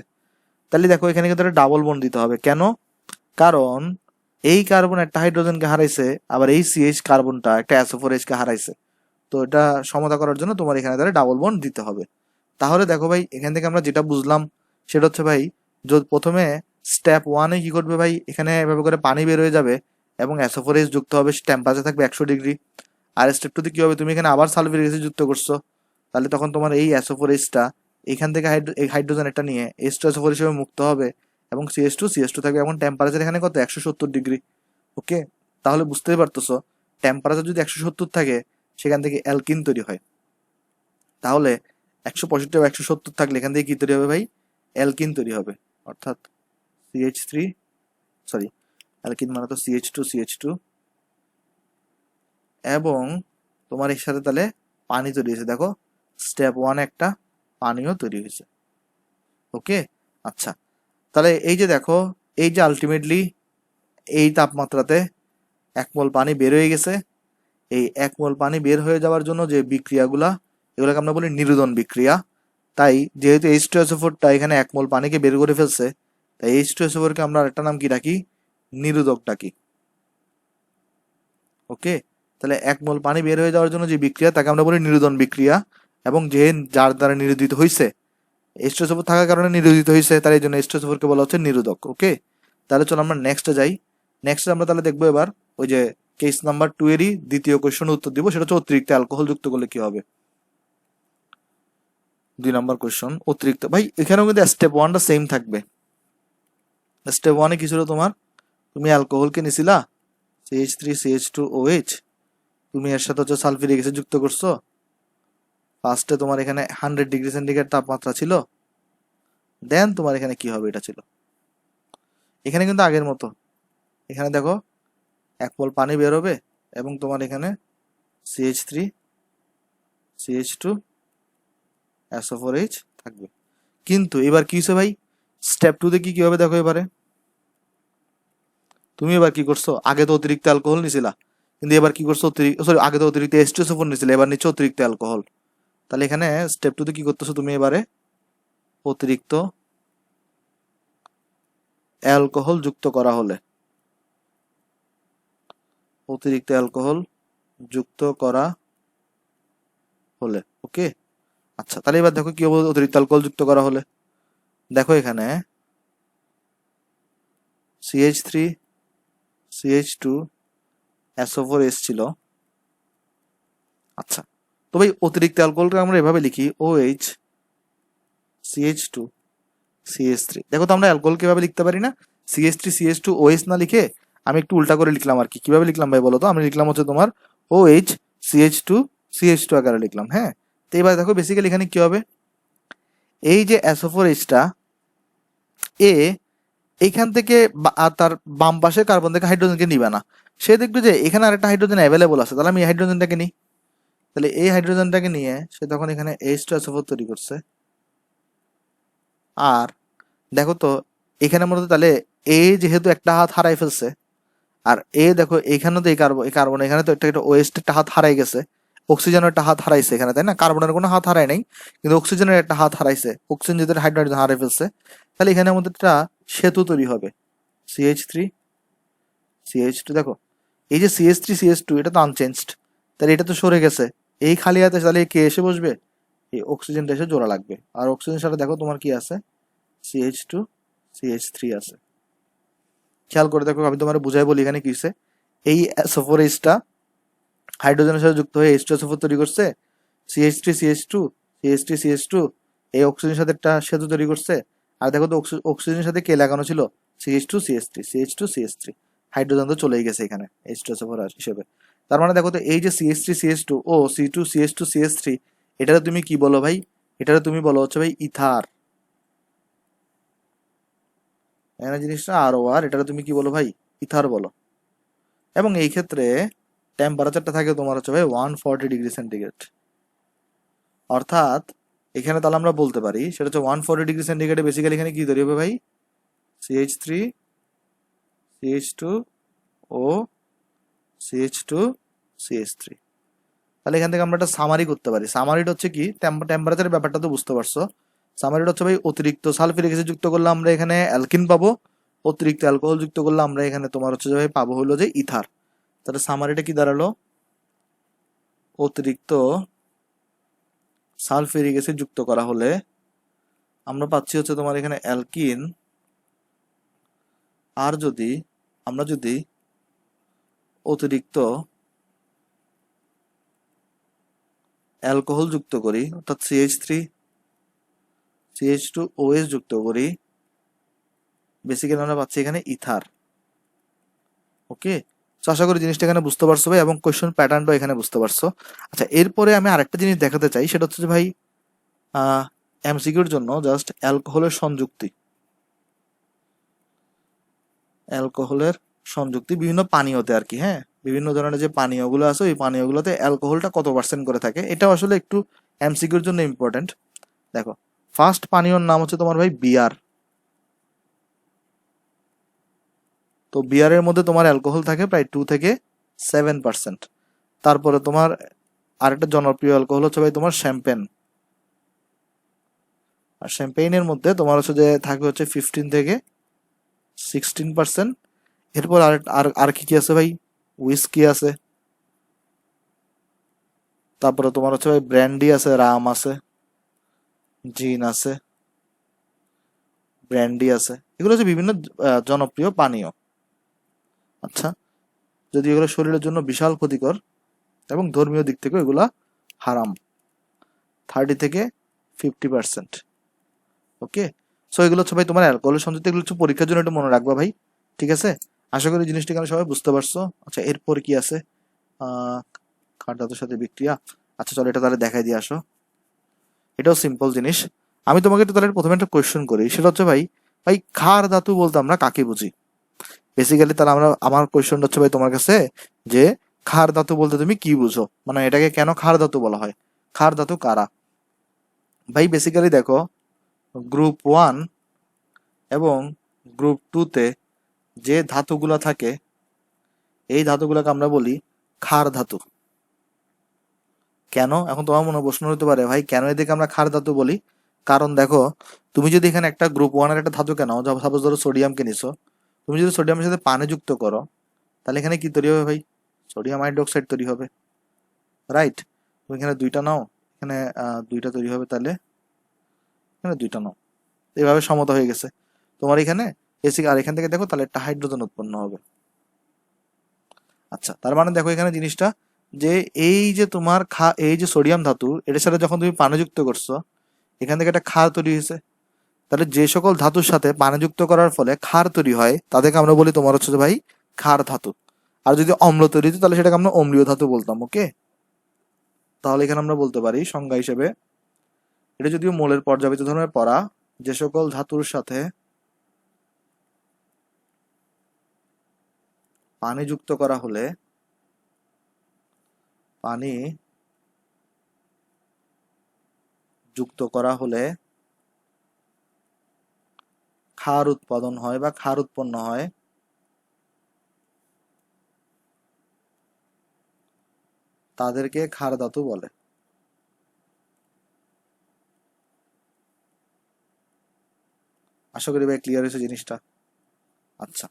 তাহলে দেখো এখানে কিন্তু একটা ডাবল বন্ড দিতে হবে। কেন? কারণ এই কার্বন একটা হাইড্রোজেনকে হারাইছে, আবার এই CH কার্বনটা একটা SO4H কে হারাইছে। তো এটা সমতা করার জন্য তোমার এখানে তাহলে ডাবল বন্ড দিতে হবে। তাহলে দেখো ভাই, এখান থেকে আমরা যেটা বুঝলাম সেটা হচ্ছে ভাই, যদি প্রথমে স্টেপ 1 এ কি করবে ভাই, এখানে এভাবে করে পানি বের হয়ে যাবে এবং SO4H যুক্ত হবে, টেম্পারেচার থাকবে 100 ডিগ্রি। আর স্টেপ 2 তে কি হবে, তুমি এখানে আবার সালফিউরিক অ্যাসিড যুক্ত করছো, তাহলে তখন তোমার এই SO4H-টা এখান থেকে হাইড্রোজেন একটা নিয়ে H2SO4 হিসেবে মুক্ত হবে, এবং CH2 থাকবে, এবং টেম্পারেচার এখানে কত, 170 ডিগ্রি। ওকে, তাহলে বুঝতেই পারতেছো, টেম্পারেচার যদি 170 থাকে, সেখান থেকে অ্যালকিন তৈরি হয়। তাহলে 165 বা 170 থাকলে এখান থেকে কি তৈরি হবে ভাই, অ্যালকিন তৈরি হবে। অর্থাৎ CH3, সরি, অ্যালকিন মানে তো CH2 এবং তোমার এর সাথে তাহলে পানি তৈরি হয়েছে। দেখো স্টেপ 1 একটা পানিও তৈরি হয়েছে। ওকে, আচ্ছা তাহলে এই যে দেখো, এই যে আলটিমেটলি এই তাপমাত্রাতে 1 মোল পানি বের হয়ে গেছে। এই 1 মোল পানি বের হয়ে যাওয়ার জন্য যে বিক্রিয়াগুলা, এগুলোকে আমরা বলি নিরোধন বিক্রিয়া। তাই যেহেতু H2SO4-টা এখানে 1 মোল পানিকে বের করে ফেলছে, তাই H2SO4 কে আমরা একটা নাম কি ডাকি, নিরোধক ডাকি। ওকে, তাহলে 1 মোল পানি বের হয়ে যাওয়ার জন্য যে বিক্রিয়া তাকে আমরা বলি নিরোধন বিক্রিয়া, এবং যার দ্বারা নিরোধিত হয়েছে H2SO4 থাকার কারণে নিরোধিত হয়েছে, তার এই জন্য H2SO4 কে বলা হচ্ছে নিরোধক। ওকে, তাহলে চলো আমরা নেক্সটে যাই। নেক্সট আমরা তাহলে দেখবো এবার ওই যে কেস নাম্বার 2 এরই দ্বিতীয় কোশ্চেন উত্তর দিব, সেটা হচ্ছে অতিরিক্ত অ্যালকোহল যুক্ত করলে কি হবে। 2 নাম্বার কোশ্চেন অতিরিক্ত, ভাই এখানেও কিন্তু স্টেপ 1টা সেম থাকবে। স্টেপ 1 এ কি ছিল তোমার, তুমি অ্যালকোহলকে নিছিলা CH3CH2OH, তুমি এর সাথে হচ্ছে সালফিউরিক অ্যাসিড যুক্ত করছো। ফার্স্টে তোমার এখানে 100 ডিগ্রি সেন্টিগ্রেড তাপমাত্রা ছিল, দেন তোমার এখানে কি হবে এটা ছিল। এখানে কিন্তু আগের মতো, এখানে দেখো 1 মোল পানি বের হবে এবং তোমার এখানে CH3CH2SO4H থাকবে। কিন্তু এবার কি হচ্ছে ভাই, স্টেপ 2 তে কি হবে দেখো। এবারে তুমি এবার কি করছো, আগে তো অতিরিক্ত অ্যালকোহল নিছিলা, কিন্তু এবার কি করছো, আগে তো অতিরিক্ত H2SO4 নিছিলে, এবার নিচ্ছে অতিরিক্ত অ্যালকোহল। তাহলে এখানে স্টেপ 2 তে কি করতেছো তুমি, এবারে অতিরিক্ত অ্যালকোহল যুক্ত করা হলে, অতিরিক্ত অ্যালকোহল যুক্ত করা হলে, ওকে। আচ্ছা, তাহলে এবার দেখো কি হবে অতিরিক্ত অ্যালকোহল যুক্ত করা হলে। দেখো এখানে CH3CH2SO4H ছিল। আচ্ছা, তো ভাই অতিরিক্ত অ্যালকোহলকে আমরা এভাবে লিখি OH CH2CH3। দেখো তো আমরা অ্যালকোহলকে এভাবে লিখতে পারি না, CH3CH2OH না লিখে আমি একটু উল্টা করে লিখলাম আর কি। কিভাবে লিখলাম ভাই বলো তো, আমি লিখলাম হচ্ছে তোমার OH CH2CH2 আকারে লিখলাম। হ্যাঁ, তো এবার দেখো বেসিক্যালি এখানে কি হবে, এই যে SO4H-টা এ এইখান থেকে তার বাম পাশে কার্বন থেকে হাইড্রোজেনকে নিবে না, সে দেখবে যে এখানে আরেকটা হাইড্রোজেন অ্যাভেলেবল আছে, তাহলে আমি এই হাইড্রোজেনটাকে নিই। তাহলে এই হাইড্রোজেনটাকে নিয়ে সে তখন এখানে H2SO4 তৈরি করছে। আর দেখো তো এখানে মূলত তাহলে এ যেহেতু একটা হাত হারাই ফেলছে, আর এ দেখো এখানে তো এই কার্বন এখানে তো একটা OH একটা হাত হারাই গেছে, অক্সিজেনের একটা হাত হারাইছে এখানে, তাই না? কার্বনের কোনো হাত হারায় নাই, কিন্তু অক্সিজেনের একটা হাত হারাইছে। অক্সিজেন যেহেতু হাইড্রোজেন হারাই ফেলছে, তাহলে এখানে আমাদের একটা সেতু তৈরি হবে CH3CH2। দেখো এই যে CH3CH2 এটা তো আনচেঞ্জড, তাহলে এটা তো সরে গেছে। এই খালি হাতে তাহলে কে এসে বসবে, এই অক্সিজেনটা এসে জোড়া লাগবে। আর অক্সিজেন সাথে দেখো তোমার কি আছে, CH2CH3 আছে। খেয়াল করে দেখো, আমি তোমার বুঝাই বলি এখানে কি হচ্ছে। এই SO4H-টা হাইড্রোজেনের সাথে যুক্ত হয়ে H2SO4 তৈরি করছে, CH3CH2 এই অক্সিজেনের সাথে একটা সেতু তৈরি করছে। আর দেখো তো অক্সিজেনের সাথে কে লাগানো ছিল, CH2CH3 হাইড্রোজেন তো চলেই গেছে এখানে H2SO4 হিসেবে। তার মানে দেখো তো এই যে CH3CH2 ও C2CH2CH3, এটারে তুমি কি বলো ভাই, এটারে তুমি বলো হচ্ছে ভাই ইথার। এখানে জিনিসটা আর এটারে তুমি কি বলো ভাই, ইথার বলো। এবং এই ক্ষেত্রে টেম্পারেচারটা থাকে তোমার হচ্ছে ভাই 140 ডিগ্রি সেন্টিগ্রেড। অর্থাৎ এখানে তাহলে আমরা বলতে পারি সেটা হচ্ছে 140 ডিগ্রি সেন্টিগ্রেডে বেসিক্যালি এখানে কি তৈরি হবে ভাই, CH3CH2 ও CH2CH3। তাহলে এখান থেকে আমরা একটা সামারি করতে পারি। সামারিটা হচ্ছে কি, টেম্পারেচারের ব্যাপারটা তো বুঝতে পারছো। সামারিটা হচ্ছে ভাই অতিরিক্ত সালফিউরিক অ্যাসিড যুক্ত করলে আমরা এখানে অ্যালকিন পাবো, অতিরিক্ত অ্যালকোহল যুক্ত করলে আমরা এখানে তোমার হচ্ছে যে ভাই পাবো হলো যে ইথার। তাহলে সামারিটা কি দাঁড়ালো, অতিরিক্ত সালফিউরিক অ্যাসিড যুক্ত করা হলে আমরা পাচ্ছি হচ্ছে তোমার এখানে অ্যালকিন। আর যদি আমরা অতিরিক্ত অ্যালকোহল যুক্ত করি, অর্থাৎ CH3CH2OH যুক্ত করি, বেসিক্যালি আমরা পাচ্ছি এখানে ইথার। ওকে, তো আশা করি জিনিসটা এখানে বুঝতে পারছো ভাই, এবং কোয়েশ্চেন প্যাটার্নটা এখানে বুঝতে পারছো। আচ্ছা, এরপরে আমি আরেকটা জিনিস দেখাতে চাই, সেটা হচ্ছে যে ভাই এমসিকিউর জন্য জাস্ট অ্যালকোহলের সংযুক্তি বিভিন্ন পানীয়তে আর কি। হ্যাঁ, বিভিন্ন ধরনের যে পানীয়গুলো আছে ওই পানীয়গুলোতে অ্যালকোহলটা কত পার্সেন্ট করে থাকে, এটাও আসলে একটু এমসিকিউর জন্য ইম্পর্টেন্ট। দেখো, ফার্স্ট পানীয়র নাম হচ্ছে তোমার ভাই বিয়ার। তো বিয়ারের মধ্যে তোমার অ্যালকোহল থাকে প্রায় 2 থেকে 7%। তারপরে তোমার আরেকটা জনপ্রিয় অ্যালকোহল হচ্ছে ভাই তোমার শ্যাম্পেন। আর শ্যাম্পেইনের মধ্যে তোমার হচ্ছে যে থাকে হচ্ছে 15 থেকে 16%। এরপর আর আর আর কি কি আছে ভাই, উইস্কি আছে, তারপরে তোমার হচ্ছে ভাই ব্র্যান্ডি আছে, রাম আছে, জিন আছে, ব্র্যান্ডি আছে, এগুলো হচ্ছে বিভিন্ন জনপ্রিয় পানীয়। আচ্ছা, যদি এগুলো শরীরের জন্য বিশাল ক্ষতিকর এবং ধর্মীয় দিক থেকে এগুলা হারাম, 30 থেকে 50%। ওকে, সো এগুলো হচ্ছে ভাই তোমার অ্যালকোহলের সংযুক্ত, এগুলো হচ্ছে পরীক্ষার জন্য একটু মনে রাখবা ভাই, ঠিক আছে? আশা করি জিনিসটা কেন সবাই বুঝতে পারছো। আচ্ছা, এরপর কি আছে? আহ খার ধাতুর সাথে বিক্রিয়া। আচ্ছা চলো এটা তাহলে দেখাই দিয়ে আসো। এটাও সিম্পল জিনিস। আমি তোমাকে একটু তাহলে প্রথমে একটা কোয়েশ্চেন করি, সেটা হচ্ছে ভাই, ভাই ক্ষার ধাতু বলতে আমরা কাকে বুঝি? বেসিক্যালি তাহলে আমার কোয়েশ্চেনটা হচ্ছে ভাই তোমার কাছে, যে ক্ষার ধাতু বলতে তুমি কি বুঝো, মানে এটাকে কেন ক্ষার ধাতু বলা হয়, ক্ষার ধাতু কারা? ভাই বেসিক্যালি দেখো, গ্রুপ 1 এবং গ্রুপ 2-তে যে ধাতুগুলো থাকে, এই ধাতুগুলোকে আমরা বলি ক্ষার ধাতু। কেন? এখন তোমার মনে প্রশ্ন হতে পারে, ভাই কেন এদেরকে আমরা ক্ষার ধাতু বলি? কারণ দেখো, তুমি যদি এখানে একটা গ্রুপ 1-এর একটা ধাতুকে নাও, সাপোজ ধরো সোডিয়ামকে নিছো, তুমি যদি সোডিয়ামের সাথে পানি যুক্ত করো, তাহলে এখানে কি তৈরি হবে ভাই? সোডিয়াম হাইড্রোক্সাইড তৈরি হবে, রাইট? তুমি এখানে দুইটা নাও, এখানে দুইটা তৈরি হবে, তাহলে এখানে দুইটা নাও, এইভাবে সমতা হয়ে গেছে তোমার এখানে এসিক, আর এখান থেকে দেখো তাহলে একটা হাইড্রোজেন উৎপন্ন হবে। আচ্ছা, তার মানে দেখো এখানে জিনিসটা, যে এই যে তোমার এই যে সোডিয়াম ধাতু, এটার সাথে যখন তুমি পানি যুক্ত করছো, এখান থেকে একটা ক্ষার তৈরি হয়েছে। তাহলে যে সকল ধাতুর সাথে পানি যুক্ত করার ফলে ক্ষার তৈরি হয়, তাদেরকে আমরা বলি তোমার হচ্ছে যে ভাই ক্ষার ধাতু। আর যদি অম্ল তৈরি হতো, তাহলে সেটাকে আমরা অম্লীয় ধাতু বলতাম। ওকে, তাহলে এখানে আমরা বলতে পারি সংজ্ঞা হিসেবে, এটা যদিও মোলের পর্যাবৃত্ত ধর্মের পড়া, যে সকল ধাতুর সাথে পানি যুক্ত করা হলে, পানি যুক্ত করা হলে ক্ষার উৎপাদন হয় বা ক্ষার উৎপন্ন হয়, তাদেরকে ক্ষার ধাতু বলে। আশা করি ভাই ক্লিয়ার হয়েছে জিনিসটা। আচ্ছা,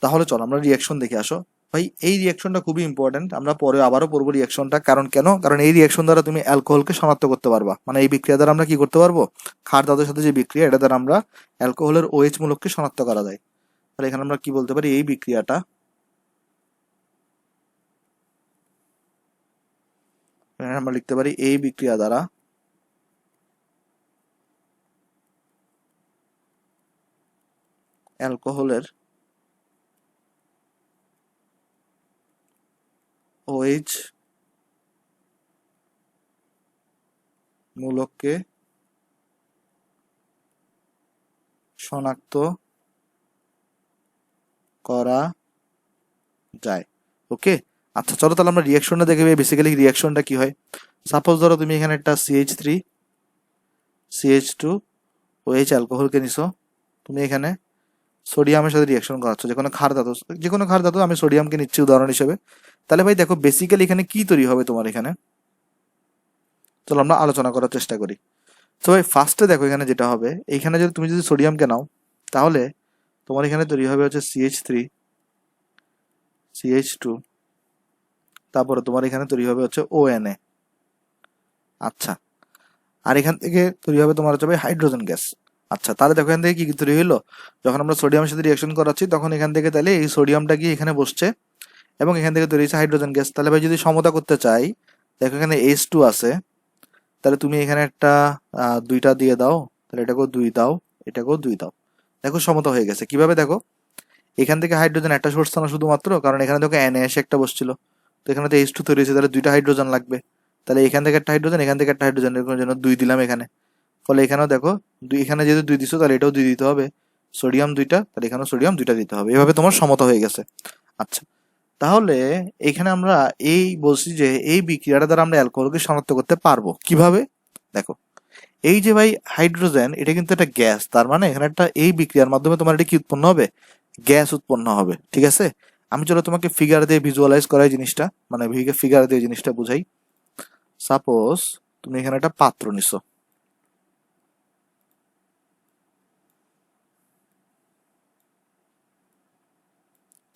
তাহলে চলো আমরা রিয়াকশন দেখে আসো। ভাই এই রিয়াকশনটা খুবই ইম্পর্টেন্ট, আমরা পরে আবারও পড়বো রিয়াকশনটা। কারণ কেন? কারণ এই রিয়াকশন দ্বারা তুমি অ্যালকোহলকে শনাক্ত করতে পারবা, মানে এই বিক্রিয়া দ্বারা আমরা কি করতে পারবো, ক্ষার ধাতুর সাথে যে বিক্রিয়া, এটা দ্বারা আমরা অ্যালকোহলের OH মূলককে শনাক্ত করা যায়। তাহলে এখানে আমরা কি বলতে পারি, এই বিক্রিয়াটা, এখানে আমরা লিখতে পারি এই বিক্রিয়া দ্বারা অ্যালকোহলের OH মূলককে শনাক্ত করা যায়। ওকে, আচ্ছা চলো তাহলে আমরা রিয়াকশনটা দেখে, বেসিক্যালি রিয়াকশনটা কি হয়। সাপোজ ধরো তুমি এখানে একটা CH3CH2OH অ্যালকোহলকে নিছো, তুমি এখানে সোডিয়ামের সাথে রিয়াকশন করাচ্ছ, যে কোনো ক্ষার ধাতু, আমি সোডিয়ামকে নিচ্ছি উদাহরণ হিসেবে। তাহলে ভাই দেখো বেসিক্যালি এখানে কি তৈরি হবে তোমার এখানে, চলো আমরা আলোচনা করার চেষ্টা করি। তো ভাই ফার্স্টে দেখো এখানে যেটা হবে, এইখানে যদি তুমি যদি সোডিয়ামকে নাও, তাহলে তোমার এখানে তৈরি হবে হচ্ছে CH3CH2, তারপরে তোমার এখানে তৈরি হবে হচ্ছে ONA। আচ্ছা, আর এখান থেকে তৈরি হবে তোমার হচ্ছে ভাই হাইড্রোজেন গ্যাস। আচ্ছা, তাহলে দেখো এখান থেকে কি কি তৈরি হলো, যখন আমরা সোডিয়ামের সাথে রিয়াকশন করাচ্ছি, তখন এখান থেকে তাহলে এই সোডিয়ামটা গিয়ে এখানে বসছে এবং এখান থেকে তৈরি হচ্ছে হাইড্রোজেন গ্যাস। তাহলে ভাই যদি সমতা করতে চাই, দেখো এখানে H2 আছে, তাহলে তুমি এখানে একটা 2টা দিয়ে দাও, তাহলে এটাকেও 2 দাও, এটাকেও 2 দাও, দেখো সমতা হয়ে গেছে। কিভাবে দেখো, এখান থেকে হাইড্রোজেন একটা সোর্স না শুধুমাত্র, কারণ এখানে দেখো Na এসে একটা বসছিল, তো এখানে তো H2 তৈরি হয়েছে, তাহলে 2টা হাইড্রোজেন লাগবে, তাহলে এখান থেকে একটা হাইড্রোজেন, এখান থেকে একটা হাইড্রোজেন, এর জন্য 2 দিলাম এখানে। ফলে এখানেও দেখো এখানে যেহেতু 2 দিছো, তাহলে এটাও 2 দিতে হবে, সোডিয়াম 2টা, তাহলে এখানেও সোডিয়াম 2টা দিতে হবে, এভাবে তোমার সমতা হয়ে গেছে। আচ্ছা, তাহলে এখানে আমরা এই বলছি যে এই বিক্রিয়াটা দ্বারা আমরা অ্যালকোহলকে শনাক্ত করতে পারবো কিভাবে। দেখো, এই যে ভাই হাইড্রোজেন, এটা কিন্তু একটা গ্যাস, তার মানে এখানে একটা এই বিক্রিয়ার মাধ্যমে তোমার এটা কি উৎপন্ন হবে, গ্যাস উৎপন্ন হবে, ঠিক আছে? আমি চলো তোমাকে ফিগার দিয়ে ভিজুয়ালাইজ করাই জিনিসটা, মানে ফিগার দিয়ে জিনিসটা বুঝাই। সাপোজ তুমি এখানে একটা পাত্র নিছো,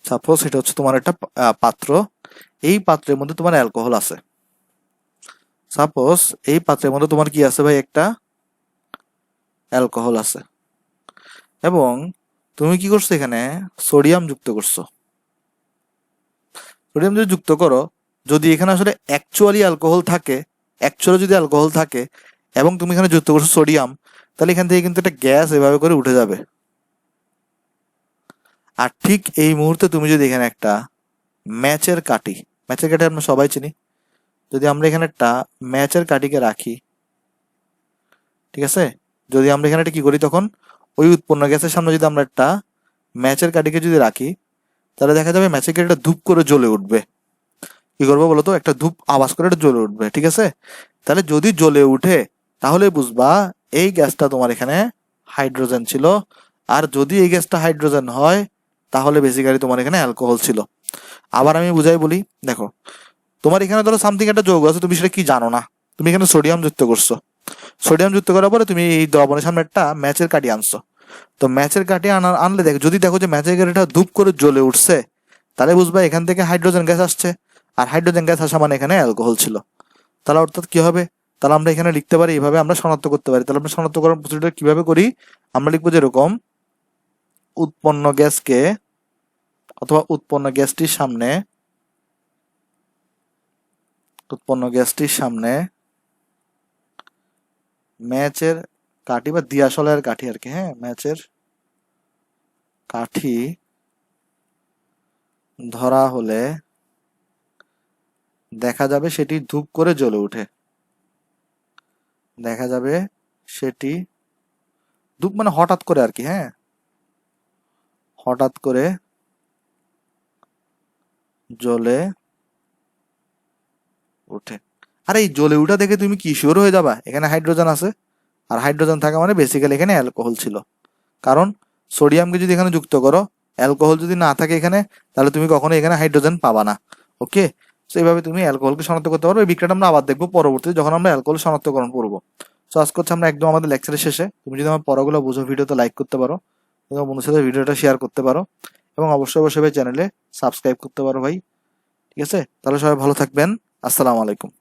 সাপোজ এটা হচ্ছে তোমার একটা পাত্র, এই পাত্রের মধ্যে তোমার অ্যালকোহল আছে, সাপোজ এই পাত্রের মধ্যে তোমার কি আছে ভাই, একটা অ্যালকোহল আছে, এবং তুমি কি করছো, এখানে সোডিয়াম যুক্ত করছো। সোডিয়াম যদি যুক্ত করো, যদি এখানে আসলে অ্যাকচুয়ালি অ্যালকোহল থাকে, অ্যাকচুয়ালি যদি অ্যালকোহল থাকে এবং তুমি এখানে যুক্ত করছো সোডিয়াম, তাহলে এখান থেকে কিন্তু একটা গ্যাস এভাবে করে উঠে যাবে। আর ঠিক এই মুহূর্তে তুমি যদি এখানে একটা ম্যাচের কাঠি, ম্যাচের কাঠি আমরা সবাই চিনি, যদি আমরা এখানে একটা ম্যাচের কাঠিকে রাখি, ঠিক আছে, যদি আমরা এখানে একটা কি করি, তখন ওই উৎপন্ন গ্যাসের সামনে যদি আমরা একটা ম্যাচের কাঠিকে যদি রাখি, তাহলে দেখা যাবে ম্যাচের কাঠিটা ধূপ করে জ্বলে উঠবে। কি করবো বলতো, একটা ধূপ আওয়াজ করে এটা জ্বলে উঠবে, ঠিক আছে। তাহলে যদি জ্বলে উঠে, তাহলে বুঝবা এই গ্যাসটা তোমার এখানে হাইড্রোজেন ছিল। আর যদি এই গ্যাসটা হাইড্রোজেন হয়, তাহলে বেসিক্যালি তোমার এখানে অ্যালকোহল ছিল। আবার আমি বুঝাই বলি, দেখো, তোমার এখানে ধরো সামথিং একটা যৌগ আছে, তুমি সেটা কি জানো না, তুমি এখানে সোডিয়াম যুক্ত করছো। সোডিয়াম যুক্ত করার পরে তুমি এই দ্রবণের সামনে একটা ম্যাচের কাঠি আনছো। তো ম্যাচের কাঠি আনলে দেখো, যদি দেখো যে ম্যাচের কাঠিটা ধূপ করে জ্বলে উঠছে, তাহলে বুঝবা এখান থেকে হাইড্রোজেন গ্যাস আসছে। আর হাইড্রোজেন গ্যাস আসা মানে এখানে অ্যালকোহল ছিল। তাহলে অর্থাৎ কি হবে, তাহলে আমরা এখানে লিখতে পারি, এইভাবে আমরা শনাক্ত করতে পারি। তাহলে আমরা শনাক্তকরণ প্রসিডিউর কিভাবে করি, আমরা লিখবো যেরকম, উৎপন্ন গ্যাসকে অথবা উৎপন্ন গ্যাসটির সামনে ম্যাচের কাঠি বা দিয়াশলাইয়ের কাঠি আর কি, হ্যাঁ, ম্যাচের কাঠি ধরা হলে দেখা যাবে সেটি ধূপ করে জ্বলে উঠে। দেখা যাবে সেটি ধূপ মানে হঠাৎ করে আর কি, হ্যাঁ, হঠাৎ করে জ্বলে উঠে। আর এই জ্বলে উঠা দেখে তুমি কি শিওর হয়ে যাবা এখানে হাইড্রোজেন আছে? আর হাইড্রোজেন থাকা মানে বেসিক্যালি এখানে অ্যালকোহল ছিল। কারণ সোডিয়ামকে যদি এখানে যুক্ত করো, অ্যালকোহল যদি না থাকে এখানে, তাহলে তুমি কখনো এখানে হাইড্রোজেন পাবা না। ওকে, তো এইভাবে তুমি অ্যালকোহলকে শনাক্ত করতে পারো। এই বিক্রিয়াটা আমরা আবার দেখবো পরবর্তীতে, যখন আমরা অ্যালকোহল শনাক্তকরণ করবো। তো আজকে হচ্ছে আমরা একদম আমাদের লেকচারের শেষে। তুমি যদি আমার পড়াগুলো বুঝো, ভিডিওতে লাইক করতে পারো এবং বন্ধুর সাথে ভিডিওটা শেয়ার করতে পারো, এবং অবশ্যই অবশ্যই ভাই চ্যানেলে সাবস্ক্রাইব করতে পারো ভাই। ঠিক আছে, তাহলে সবাই ভালো থাকবেন। আসসালামু আলাইকুম।